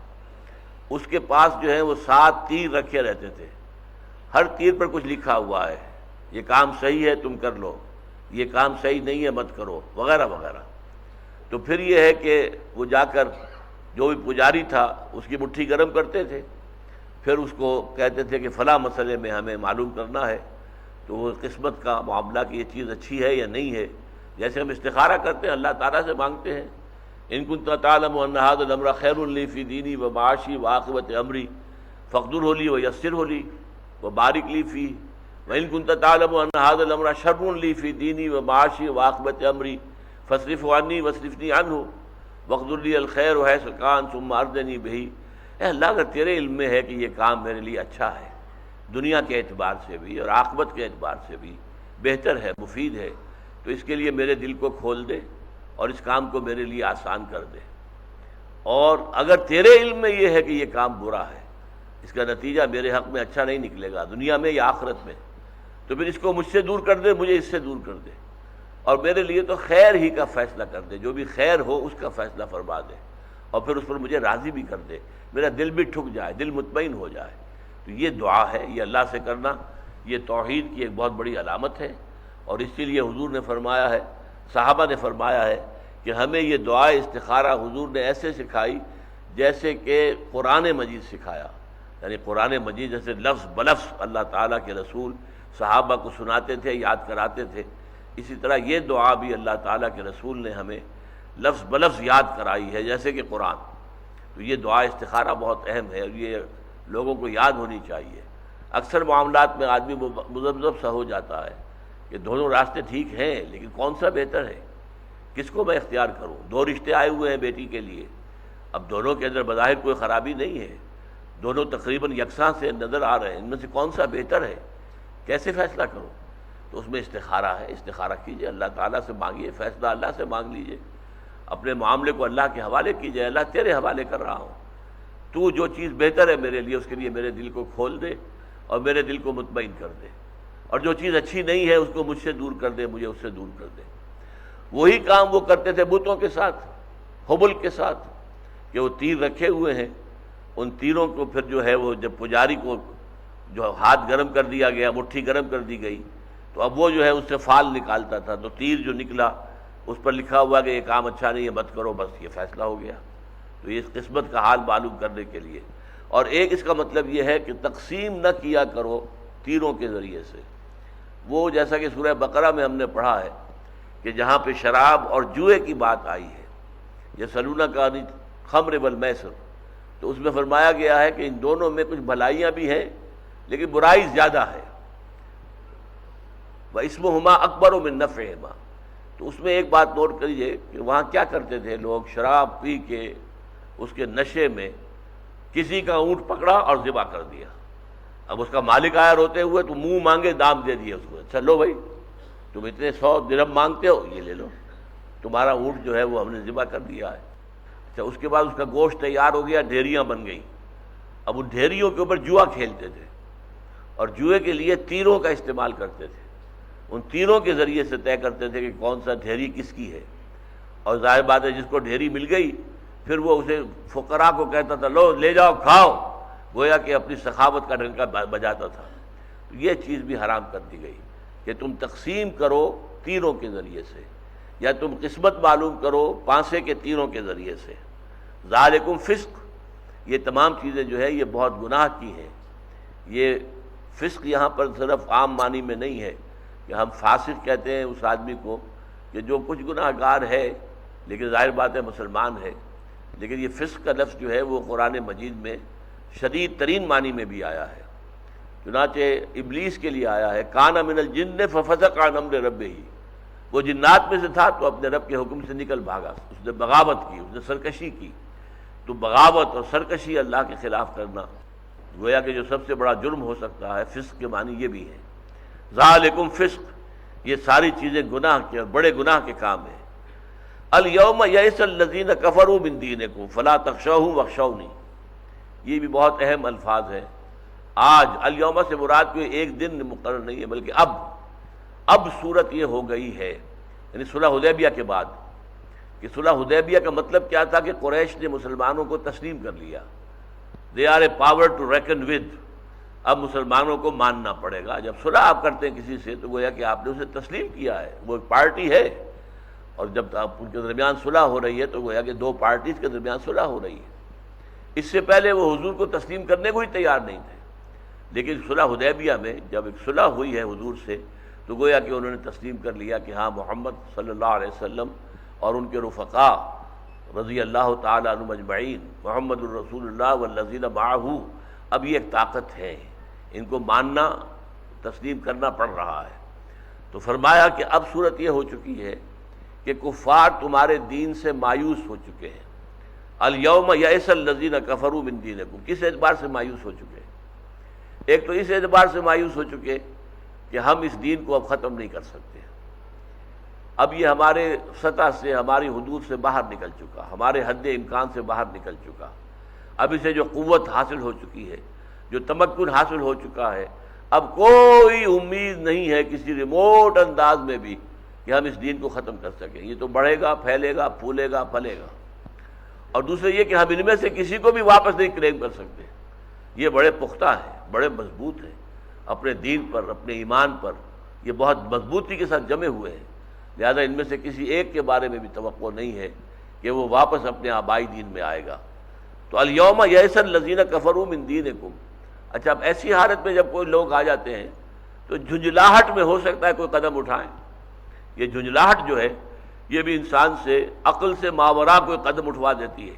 اس کے پاس جو ہے وہ 7 تیر رکھے رہتے تھے، ہر تیر پر کچھ لکھا ہوا ہے، یہ کام صحیح ہے تم کر لو، یہ کام صحیح نہیں ہے مت کرو، وغیرہ وغیرہ۔ تو پھر یہ ہے کہ وہ جا کر جو بھی پجاری تھا اس کی مٹھی گرم کرتے تھے، پھر اس کو کہتے تھے کہ فلاں مسئلے میں ہمیں معلوم کرنا ہے، تو وہ قسمت کا معاملہ کہ یہ چیز اچھی ہے یا نہیں ہے، جیسے ہم استخارہ کرتے ہیں اللہ تعالیٰ سے مانگتے ہیں، ان کنت تعلم ان ھذا الامر خیر لی فی دینی و معاشی و عاقبۃ امری فاقدرہ لی ویسرہ لی وبارک لی فیہ وان کنت تعلم ان ھذا الامر شر لی فی دینی و معاشی و عاقبۃ امری فاصرفہ عنی واصرفنی عنہ واقدر لی الخیر حیث کان ثم ارضنی بہ۔ اے اللہ، اگر تیرے علم میں ہے کہ یہ کام میرے لیے اچھا ہے، دنیا کے اعتبار سے بھی اور عاقبت کے اعتبار سے بھی بہتر ہے، مفید ہے، تو اس کے لیے میرے دل کو کھول دے اور اس کام کو میرے لیے آسان کر دے، اور اگر تیرے علم میں یہ ہے کہ یہ کام برا ہے اس کا نتیجہ میرے حق میں اچھا نہیں نکلے گا، دنیا میں یا آخرت میں، تو پھر اس کو مجھ سے دور کر دے، مجھے اس سے دور کر دے، اور میرے لیے تو خیر ہی کا فیصلہ کر دے، جو بھی خیر ہو اس کا فیصلہ فرما دے، اور پھر اس پر مجھے راضی بھی کر دے، میرا دل بھی ٹھک جائے، دل مطمئن ہو جائے۔ تو یہ دعا ہے، یہ اللہ سے کرنا، یہ توحید کی ایک بہت بڑی علامت ہے، اور اسی لیے حضور نے فرمایا ہے، صحابہ نے فرمایا ہے کہ ہمیں یہ دعائے استخارہ حضور نے ایسے سکھائی جیسے کہ قرآن مجید سکھایا، یعنی قرآن مجید جیسے لفظ بلفظ اللہ تعالیٰ کے رسول صحابہ کو سناتے تھے، یاد کراتے تھے، اسی طرح یہ دعا بھی اللہ تعالیٰ کے رسول نے ہمیں لفظ بلفظ یاد کرائی ہے جیسے کہ قرآن۔ تو یہ دعا استخارہ بہت اہم ہے، اور یہ لوگوں کو یاد ہونی چاہیے۔ اکثر معاملات میں آدمی مذبذب سا ہو جاتا ہے کہ دونوں راستے ٹھیک ہیں، لیکن کون سا بہتر ہے، کس کو میں اختیار کروں؟ دو رشتے آئے ہوئے ہیں بیٹی کے لیے، اب دونوں کے اندر بظاہر کوئی خرابی نہیں ہے، دونوں تقریباً یکساں سے نظر آ رہے ہیں، ان میں سے کون سا بہتر ہے، کیسے فیصلہ کروں؟ تو اس میں استخارہ ہے، استخارہ کیجئے، اللہ تعالیٰ سے مانگیے، فیصلہ اللہ سے مانگ لیجئے، اپنے معاملے کو اللہ کے حوالے کیجئے، اللہ تیرے حوالے کر رہا ہوں، تو جو چیز بہتر ہے میرے لیے اس کے لیے میرے دل کو کھول دے اور میرے دل کو مطمئن کر دے، اور جو چیز اچھی نہیں ہے اس کو مجھ سے دور کر دے، مجھے اس سے دور کر دے۔ وہی کام وہ کرتے تھے بتوں کے ساتھ، حبل کے ساتھ، کہ وہ تیر رکھے ہوئے ہیں، ان تیروں کو پھر جو ہے وہ جب پجاری کو جو ہاتھ گرم کر دیا گیا، مٹھی گرم کر دی گئی، تو اب وہ جو ہے اس سے فال نکالتا تھا، تو تیر جو نکلا اس پر لکھا ہوا کہ یہ کام اچھا نہیں ہے، مت کرو، بس یہ فیصلہ ہو گیا۔ تو یہ اس قسمت کا حال معلوم کرنے کے لیے، اور ایک اس کا مطلب یہ ہے کہ تقسیم نہ کیا کرو تیروں کے ذریعے سے، وہ جیسا کہ سورہ بقرہ میں ہم نے پڑھا ہے کہ جہاں پہ شراب اور جوئے کی بات آئی ہے، یسألونک عن الخمر والمیسر، تو اس میں فرمایا گیا ہے کہ ان دونوں میں کچھ بھلائیاں بھی ہیں لیکن برائی زیادہ ہے، وَإِسْمُهُمَا أَكْبَرُ مِن نَفْعِهِمَا۔ تو اس میں ایک بات نوٹ کریے کہ وہاں کیا کرتے تھے لوگ، شراب پی کے اس کے نشے میں کسی کا اونٹ پکڑا اور ذبح کر دیا، اب اس کا مالک آیا روتے ہوئے تو منہ مانگے دام دے دیے اس کو، اچھا لو بھائی تم اتنے 100 درہم مانگتے ہو، یہ لے لو، تمہارا اونٹ جو ہے وہ ہم نے ذبح کر دیا ہے۔ اچھا اس کے بعد اس کا گوشت تیار ہو گیا، ڈھیریاں بن گئیں، اب ان ڈھیریوں کے اوپر جوا کھیلتے تھے، اور جوئے کے لیے تیروں کا استعمال کرتے تھے، ان تیروں کے ذریعے سے طے کرتے تھے کہ کون سا ڈھیری کس کی ہے، اور ظاہر بات ہے جس کو ڈھیری مل گئی پھر وہ اسے فقراء کو کہتا تھا لو لے جاؤ کھاؤ، گویا کہ اپنی سخاوت کا ڈنکا بجاتا تھا۔ تو یہ چیز بھی حرام کر دی گئی کہ تم تقسیم کرو تیروں کے ذریعے سے، یا تم قسمت معلوم کرو پانسے کے تیروں کے ذریعے سے۔ ذالکم فسق، یہ تمام چیزیں جو ہے یہ بہت گناہ کی ہیں۔ یہ فسق یہاں پر صرف عام معنی میں نہیں ہے کہ ہم فاسق کہتے ہیں اس آدمی کو کہ جو کچھ گناہ گار ہے لیکن ظاہر بات ہے مسلمان ہے، لیکن یہ فسق کا لفظ جو ہے وہ قرآن مجید میں شدید ترین معنی میں بھی آیا ہے، چنانچہ ابلیس کے لیے آیا ہے کان من الجن ففسق عن امر ربہ، وہ جنات میں سے تھا تو اپنے رب کے حکم سے نکل بھاگا، اس نے بغاوت کی، اس نے سرکشی کی۔ تو بغاوت اور سرکشی اللہ کے خلاف کرنا گویا کہ جو سب سے بڑا جرم ہو سکتا ہے، فسق کے معنی یہ بھی ہے۔ ذالکم فسق، یہ ساری چیزیں گناہ کے اور بڑے گناہ کے کام ہیں۔ الیوم یئس الذین کفروا من دینکم فلا تخشوهم واخشونی، یہ بھی بہت اہم الفاظ ہیں۔ آج الیوم سے مراد کوئی ایک دن مقرر نہیں ہے، بلکہ اب صورت یہ ہو گئی ہے، یعنی صلح حدیبیہ کے بعد، کہ صلح حدیبیہ کا مطلب کیا تھا کہ قریش نے مسلمانوں کو تسلیم کر لیا، they are a power to reckon with, اب مسلمانوں کو ماننا پڑے گا۔ جب صلح آپ کرتے ہیں کسی سے تو گویا کہ آپ نے اسے تسلیم کیا ہے، وہ ایک پارٹی ہے، اور جب آپ ان کے درمیان صلح ہو رہی ہے تو گویا کہ دو پارٹیز کے درمیان صلح ہو رہی ہے۔ اس سے پہلے وہ حضور کو تسلیم کرنے کو ہی تیار نہیں تھے، لیکن صلح حدیبیہ میں جب ایک صلح ہوئی ہے حضور سے تو گویا کہ انہوں نے تسلیم کر لیا کہ ہاں محمد صلی اللہ علیہ وسلم اور ان کے رفقاء رضی اللہ تعالی عنہم اجمعین، محمد الرسول اللہ والذین معہ، اب یہ ایک طاقت ہے، ان کو ماننا تسلیم کرنا پڑ رہا ہے۔ تو فرمایا کہ اب صورت یہ ہو چکی ہے کہ کفار تمہارے دین سے مایوس ہو چکے ہیں۔ الیوم یئس الذین کفروا من دینکم، کس اعتبار سے مایوس ہو چکے ہیں؟ ایک تو اس اعتبار سے مایوس ہو چکے کہ ہم اس دین کو اب ختم نہیں کر سکتے، اب یہ ہمارے سطح سے، ہماری حدود سے باہر نکل چکا، ہمارے حد امکان سے باہر نکل چکا، اب اسے جو قوت حاصل ہو چکی ہے، جو تمکن حاصل ہو چکا ہے، اب کوئی امید نہیں ہے کسی ریموٹ انداز میں بھی کہ ہم اس دین کو ختم کر سکیں۔ یہ تو بڑھے گا، پھیلے گا، پھولے گا، پھلے گا۔ اور دوسرے یہ کہ ہم ان میں سے کسی کو بھی واپس نہیں کلیم کر سکتے۔ یہ بڑے پختہ ہیں، بڑے مضبوط ہیں، اپنے دین پر، اپنے ایمان پر یہ بہت مضبوطی کے ساتھ جمے ہوئے ہیں، لہذا ان میں سے کسی ایک کے بارے میں بھی توقع نہیں ہے کہ وہ واپس اپنے آبائی دین میں آئے گا۔ تو الیوم یئس الذین کفروا من دینکم، اچھا اب ایسی حالت میں جب کوئی لوگ آ جاتے ہیں تو جھنجھلاہٹ میں ہو سکتا ہے کوئی قدم اٹھائیں۔ یہ جھنجھلاہٹ جو ہے یہ بھی انسان سے عقل سے ماوراء کوئی قدم اٹھوا دیتی ہے۔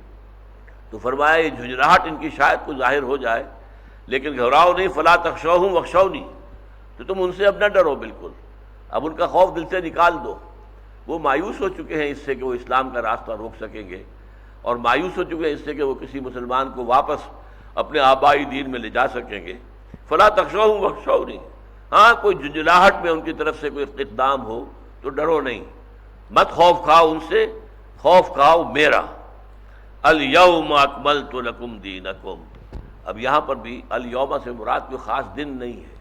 تو فرمایا یہ جھنجھلاہٹ ان کی شاید کو ظاہر ہو جائے، لیکن گھبراؤ نہیں، فلا تخشوہم واخشونی، تو تم ان سے اب نہ ڈرو، بالکل اب ان کا خوف دل سے نکال دو۔ وہ مایوس ہو چکے ہیں اس سے کہ وہ اسلام کا راستہ روک سکیں گے، اور مایوس ہو چکے ہیں اس سے کہ وہ کسی مسلمان کو واپس اپنے آبائی دین میں لے جا سکیں گے۔ فلا تخشوہم واخشونی، ہاں کوئی جھنجھلاہٹ میں ان کی طرف سے کوئی اقدام ہو تو ڈرو نہیں، مت خوف کھاؤ ان سے، خوف کھاؤ میرا۔ الیوم اکملت لکم دینکم، اب یہاں پر بھی الیوم سے مراد کوئی خاص دن نہیں ہے۔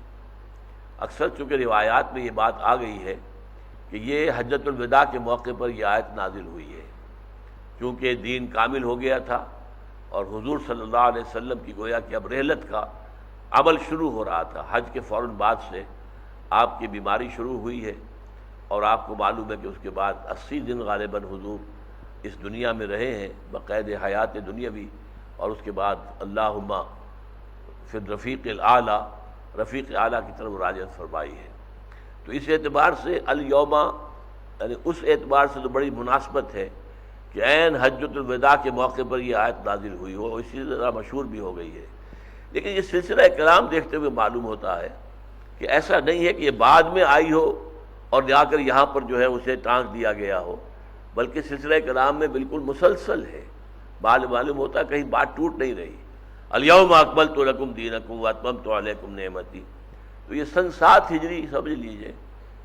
اکثر چونکہ روایات میں یہ بات آ گئی ہے کہ یہ حجۃ الوداع کے موقع پر یہ آیت نازل ہوئی ہے، کیونکہ دین کامل ہو گیا تھا اور حضور صلی اللہ علیہ وسلم کی گویا کہ اب رحلت کا عمل شروع ہو رہا تھا۔ حج کے فوراً بعد سے آپ کی بیماری شروع ہوئی ہے، اور آپ کو معلوم ہے کہ اس کے بعد 80 دن غالباً حضور اس دنیا میں رہے ہیں بقید حیات دنیاوی، اور اس کے بعد اللہم فی الرفیق الاعلیٰ، رفیق اعلیٰ کی طرف مراجعت فرمائی ہے۔ تو اس اعتبار سے الیوم یعنی اس اعتبار سے تو بڑی مناسبت ہے کہ عین حجۃ الوداع کے موقع پر یہ آیت نازل ہوئی ہو، اسی طرح مشہور بھی ہو گئی ہے۔ لیکن یہ سلسلہ کلام دیکھتے ہوئے معلوم ہوتا ہے کہ ایسا نہیں ہے کہ یہ بعد میں آئی ہو اور جا کر یہاں پر جو ہے اسے ٹانک دیا گیا ہو، بلکہ سلسلہ کلام میں بالکل مسلسل ہے۔ معلوم ہوتا ہے کہیں بات ٹوٹ نہیں رہی۔ الیوم اکملت لکم دینکم واتممت علیکم نعمتی، تو یہ سن 7 ہجری سمجھ لیجئے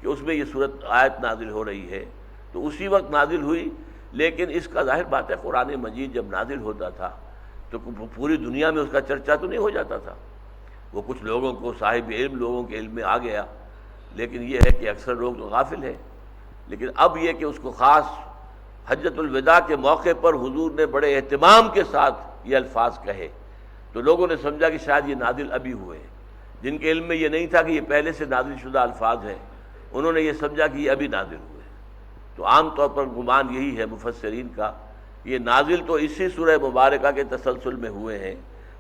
کہ اس میں یہ صورت آیت نازل ہو رہی ہے، تو اسی وقت نازل ہوئی۔ لیکن اس کا ظاہر بات ہے قرآن مجید جب نازل ہوتا تھا تو پوری دنیا میں اس کا چرچا تو نہیں ہو جاتا تھا، وہ کچھ لوگوں کو، صاحب علم لوگوں کے علم میں آ گیا، لیکن یہ ہے کہ اکثر لوگ تو غافل ہیں۔ لیکن اب یہ کہ اس کو خاص حجۃ الوداع کے موقع پر حضور نے بڑے اہتمام کے ساتھ یہ الفاظ کہے، تو لوگوں نے سمجھا کہ شاید یہ نازل ابھی ہوئے ہیں۔ جن کے علم میں یہ نہیں تھا کہ یہ پہلے سے نازل شدہ الفاظ ہیں، انہوں نے یہ سمجھا کہ یہ ابھی نازل ہوئے۔ تو عام طور پر گمان یہی ہے مفسرین کا، یہ نازل تو اسی سورہ مبارکہ کے تسلسل میں ہوئے ہیں،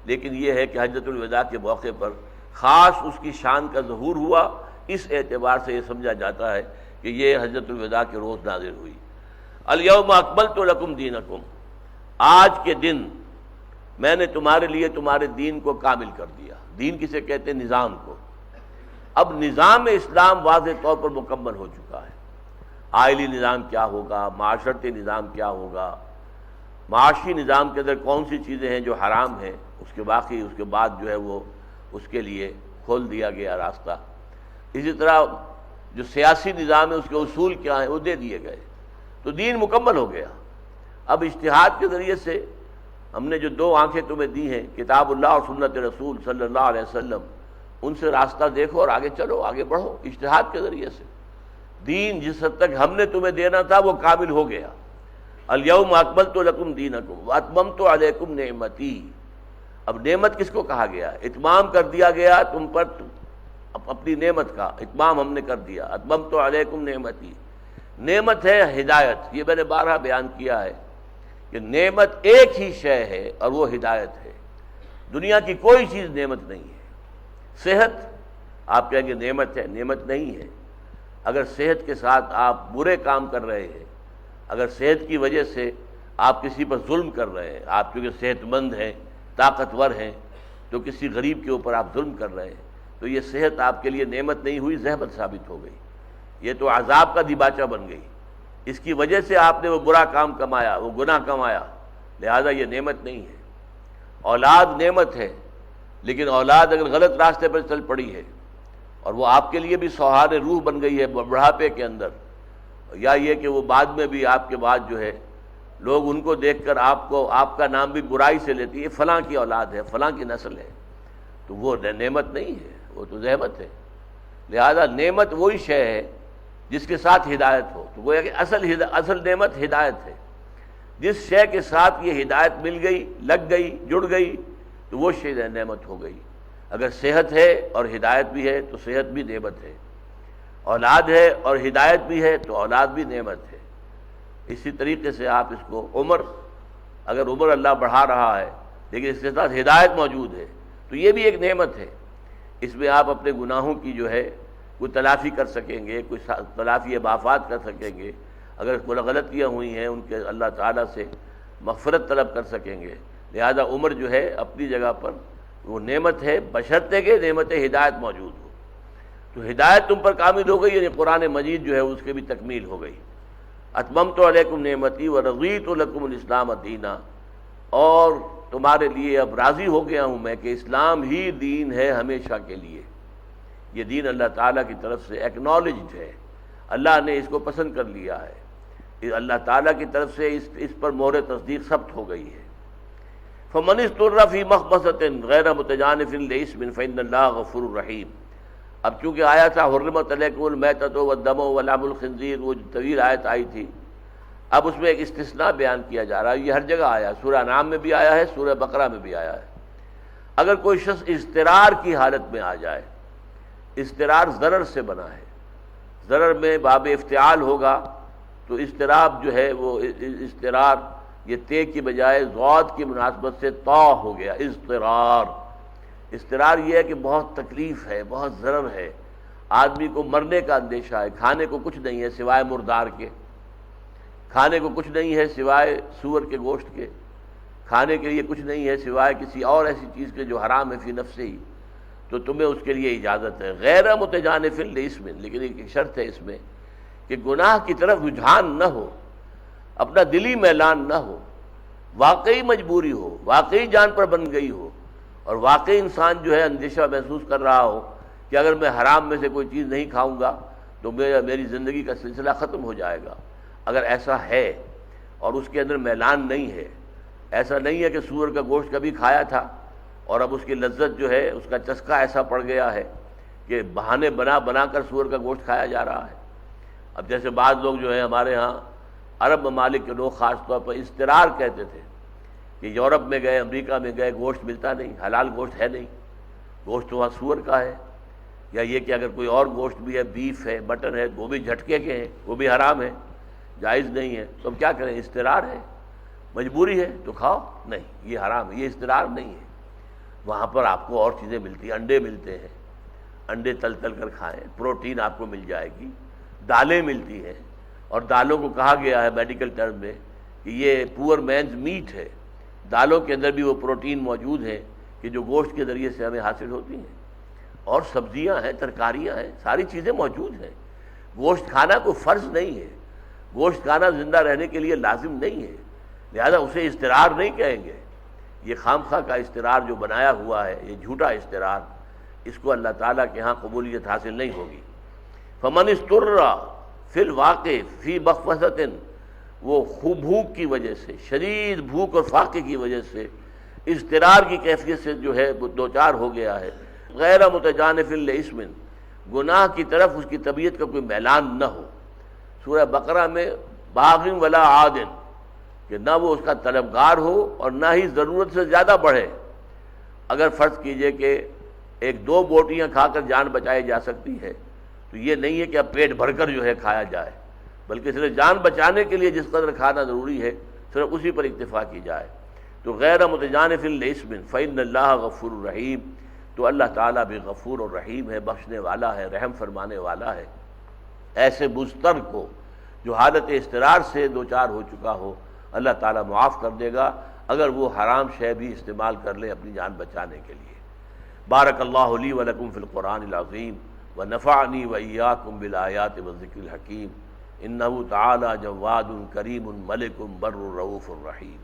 لیکن یہ ہے کہ حجۃ الوداع کے موقع پر خاص اس کی شان کا ظہور ہوا، اس اعتبار سے یہ سمجھا جاتا ہے کہ یہ حجۃ الوداع کے روز نازل ہوئی۔ الیوم اکملت لکم دینکم، آج کے دن میں نے تمہارے لیے تمہارے دین کو کامل کر دیا۔ دین کسے کہتے ہیں؟ نظام کو۔ اب نظام اسلام واضح طور پر مکمل ہو چکا ہے۔ آئلی نظام کیا ہوگا، معاشرتی نظام کیا ہوگا، معاشی نظام کے اندر کون سی چیزیں ہیں جو حرام ہیں، اس کے باقی اس کے بعد جو ہے وہ اس کے لیے کھول دیا گیا راستہ۔ اسی طرح جو سیاسی نظام ہے اس کے اصول کیا ہیں وہ دے دیے گئے، تو دین مکمل ہو گیا۔ اب اجتہاد کے ذریعے سے ہم نے جو 2 آنکھیں تمہیں دی ہیں، کتاب اللہ اور سنت رسول صلی اللہ علیہ وسلم، ان سے راستہ دیکھو اور آگے چلو، آگے بڑھو اجتہاد کے ذریعے سے۔ دین جس حد تک ہم نے تمہیں دینا تھا وہ کامل ہو گیا۔ الیوم اکملت لکم دینکم واتممت علیکم نعمتی، اب نعمت کس کو کہا گیا؟ اتمام کر دیا گیا تم پر اپنی نعمت کا، اتمام ہم نے کر دیا۔ اتممت علیکم نعمتی، نعمت ہے ہدایت۔ یہ میں نے بارہا بیان کیا ہے کہ نعمت ایک ہی شے ہے اور وہ ہدایت ہے، دنیا کی کوئی چیز نعمت نہیں ہے۔ صحت آپ کہیں گے نعمت ہے، نعمت نہیں ہے۔ اگر صحت کے ساتھ آپ برے کام کر رہے ہیں، اگر صحت کی وجہ سے آپ کسی پر ظلم کر رہے ہیں، آپ کیونکہ صحت مند ہیں، طاقتور ہیں، تو کسی غریب کے اوپر آپ ظلم کر رہے ہیں، تو یہ صحت آپ کے لیے نعمت نہیں ہوئی، زحمت ثابت ہو گئی، یہ تو عذاب کا دیباچہ بن گئی۔ اس کی وجہ سے آپ نے وہ برا کام کمایا، وہ گناہ کمایا، لہذا یہ نعمت نہیں ہے۔ اولاد نعمت ہے، لیکن اولاد اگر غلط راستے پر چل پڑی ہے اور وہ آپ کے لیے بھی سوہار روح بن گئی ہے بڑھاپے کے اندر، یا یہ کہ وہ بعد میں بھی آپ کے بعد جو ہے لوگ ان کو دیکھ کر آپ کا نام بھی برائی سے لیتی ہے، فلاں کی اولاد ہے، فلاں کی نسل ہے، تو وہ نعمت نہیں ہے، وہ تو زحمت ہے۔ لہذا نعمت وہی شے ہے جس کے ساتھ ہدایت ہو، تو گویا کہ اصل نعمت ہدایت ہے۔ جس شے کے ساتھ یہ ہدایت مل گئی، لگ گئی، جڑ گئی، تو وہ شے نعمت ہو گئی۔ اگر صحت ہے اور ہدایت بھی ہے تو صحت بھی نعمت ہے، اولاد ہے اور ہدایت بھی ہے تو اولاد بھی نعمت ہے۔ اسی طریقے سے آپ اس کو اگر عمر اللہ بڑھا رہا ہے لیکن اس کے ساتھ ہدایت موجود ہے تو یہ بھی ایک نعمت ہے۔ اس میں آپ اپنے گناہوں کی جو ہے کوئی تلافی کر سکیں گے، کوئی تلافی مافات کر سکیں گے، اگر کوئی غلطیاں ہوئی ہیں ان کے اللہ تعالیٰ سے مغفرت طلب کر سکیں گے۔ لہذا عمر جو ہے اپنی جگہ پر وہ نعمت ہے، بشرطے کہ نعمت ہدایت موجود ہو۔ تو ہدایت تم پر کامل ہو گئی، یعنی قرآن مجید جو ہے اس کی بھی تکمیل ہو گئی۔ اتممت علیکم نعمتی ورضیت لکم الاسلام دینا، اور تمہارے لیے اب راضی ہو گیا ہوں میں کہ اسلام ہی دین ہے ہمیشہ کے لیے۔ یہ دین اللہ تعالیٰ کی طرف سے ایکنالجڈ ہے، اللہ نے اس کو پسند کر لیا ہے، اللہ تعالیٰ کی طرف سے اس پر مہر تصدیق ثبت ہو گئی ہے۔ فمن اضطر فی مخمصۃ غیر متجانف لإثم فإن اللہ غفور رحیم۔ اب چونکہ آیا تھا حرمت علیکم المیتۃ والدم ولحم الخنزیر، وہ طویل آیت آئی تھی، اب اس میں ایک استثناء بیان کیا جا رہا ہے۔ یہ ہر جگہ آیا، سورہ انعام میں بھی آیا ہے، سورہ بقرہ میں بھی آیا ہے۔ اگر کوئی شخص اضطرار کی حالت میں آ جائے، اضطرار ضرر سے بنا ہے، ضرر میں باب افتعال ہوگا، تو اضطراب جو ہے وہ اضطرار یہ تے کی بجائے ضاد کی مناسبت سے طا ہو گیا، اضطرار۔ اضطرار یہ ہے کہ بہت تکلیف ہے، بہت ضرر ہے، آدمی کو مرنے کا اندیشہ ہے، کھانے کو کچھ نہیں ہے سوائے مردار کے، کھانے کو کچھ نہیں ہے سوائے سور کے گوشت کے، کھانے کے لیے کچھ نہیں ہے سوائے کسی اور ایسی چیز کے جو حرام ہے فی نفسہ ہی، تو تمہیں اس کے لیے اجازت ہے غیر متجانف لإثم، لیکن ایک شرط ہے اس میں کہ گناہ کی طرف رجحان نہ ہو، اپنا دلی میلان نہ ہو، واقعی مجبوری ہو، واقعی جان پر بن گئی ہو، اور واقعی انسان جو ہے اندیشہ محسوس کر رہا ہو کہ اگر میں حرام میں سے کوئی چیز نہیں کھاؤں گا تو میری زندگی کا سلسلہ ختم ہو جائے گا۔ اگر ایسا ہے اور اس کے اندر میلان نہیں ہے، ایسا نہیں ہے کہ سور کا گوشت کبھی کھایا تھا اور اب اس کی لذت جو ہے، اس کا چسکا ایسا پڑ گیا ہے کہ بہانے بنا بنا کر سور کا گوشت کھایا جا رہا ہے۔ اب جیسے بعض لوگ جو ہیں ہمارے ہاں عرب ممالک کے لوگ خاص طور پر اضطرار کہتے تھے کہ یورپ میں گئے، امریکہ میں گئے، گوشت ملتا نہیں، حلال گوشت ہے نہیں، گوشت تو وہاں سور کا ہے، یا یہ کہ اگر کوئی اور گوشت بھی ہے، بیف ہے، مٹن ہے، وہ بھی جھٹکے کے ہیں، وہ بھی حرام ہے، جائز نہیں ہے، تو ہم کیا کریں؟ اضطرار ہے، مجبوری ہے تو کھاؤ، نہیں یہ حرام ہے، یہ اضطرار نہیں ہے۔ وہاں پر آپ کو اور چیزیں ملتی ہیں، انڈے ملتے ہیں، انڈے تل کر کھائیں، پروٹین آپ کو مل جائے گی، دالیں ملتی ہیں، اور دالوں کو کہا گیا ہے میڈیکل ٹرم میں کہ یہ پور مینز میٹ ہے، دالوں کے اندر بھی وہ پروٹین موجود ہے کہ جو گوشت کے ذریعے سے ہمیں حاصل ہوتی ہیں، اور سبزیاں ہیں، ترکاریاں ہیں، ساری چیزیں موجود ہیں۔ گوشت کھانا کوئی فرض نہیں ہے، گوشت کھانا زندہ رہنے کے لیے لازم نہیں ہے، لہذا اسے اضطرار نہیں کہیں گے۔ یہ خام خواہ کا اضطرار جو بنایا ہوا ہے، یہ جھوٹا اضطرار، اس کو اللہ تعالیٰ کے ہاں قبولیت حاصل نہیں ہوگی۔ فمن اضطر فی الواقع فی مخمصۃ، وہ خوب بھوک کی وجہ سے، شدید بھوک اور فاقے کی وجہ سے، اضطرار کی کیفیت سے جو ہے وہ دوچار ہو گیا ہے، غیر متجانف لإثم، گناہ کی طرف اس کی طبیعت کا کوئی میلان نہ ہو۔ سورہ بقرہ میں باغ ولا عاد، کہ نہ وہ اس کا طلبگار ہو اور نہ ہی ضرورت سے زیادہ بڑھے۔ اگر فرض کیجئے کہ ایک دو بوٹیاں کھا کر جان بچائی جا سکتی ہے تو یہ نہیں ہے کہ اب پیٹ بھر کر جو ہے کھایا جائے، بلکہ صرف جان بچانے کے لیے جس قدر کھانا ضروری ہے صرف اسی پر اکتفا کی جائے۔ تو غیر متجانف لإثم فإن اللہ غفور رحیم، تو اللہ تعالیٰ بھی غفور اور رحیم ہے، بخشنے والا ہے، رحم فرمانے والا ہے۔ ایسے مضطر کو جو حالت اضطرار سے دوچار ہو چکا ہو، اللہ تعالیٰ معاف کر دے گا اگر وہ حرام شے بھی استعمال کر لے اپنی جان بچانے کے لیے۔ بارک اللہ لی ولکم فی القرآن العظیم ونفعنی وإیاکم بالآیات والذکر الحکیم، انہ تعالی جواد کریم ملک بر رؤوف الرحیم۔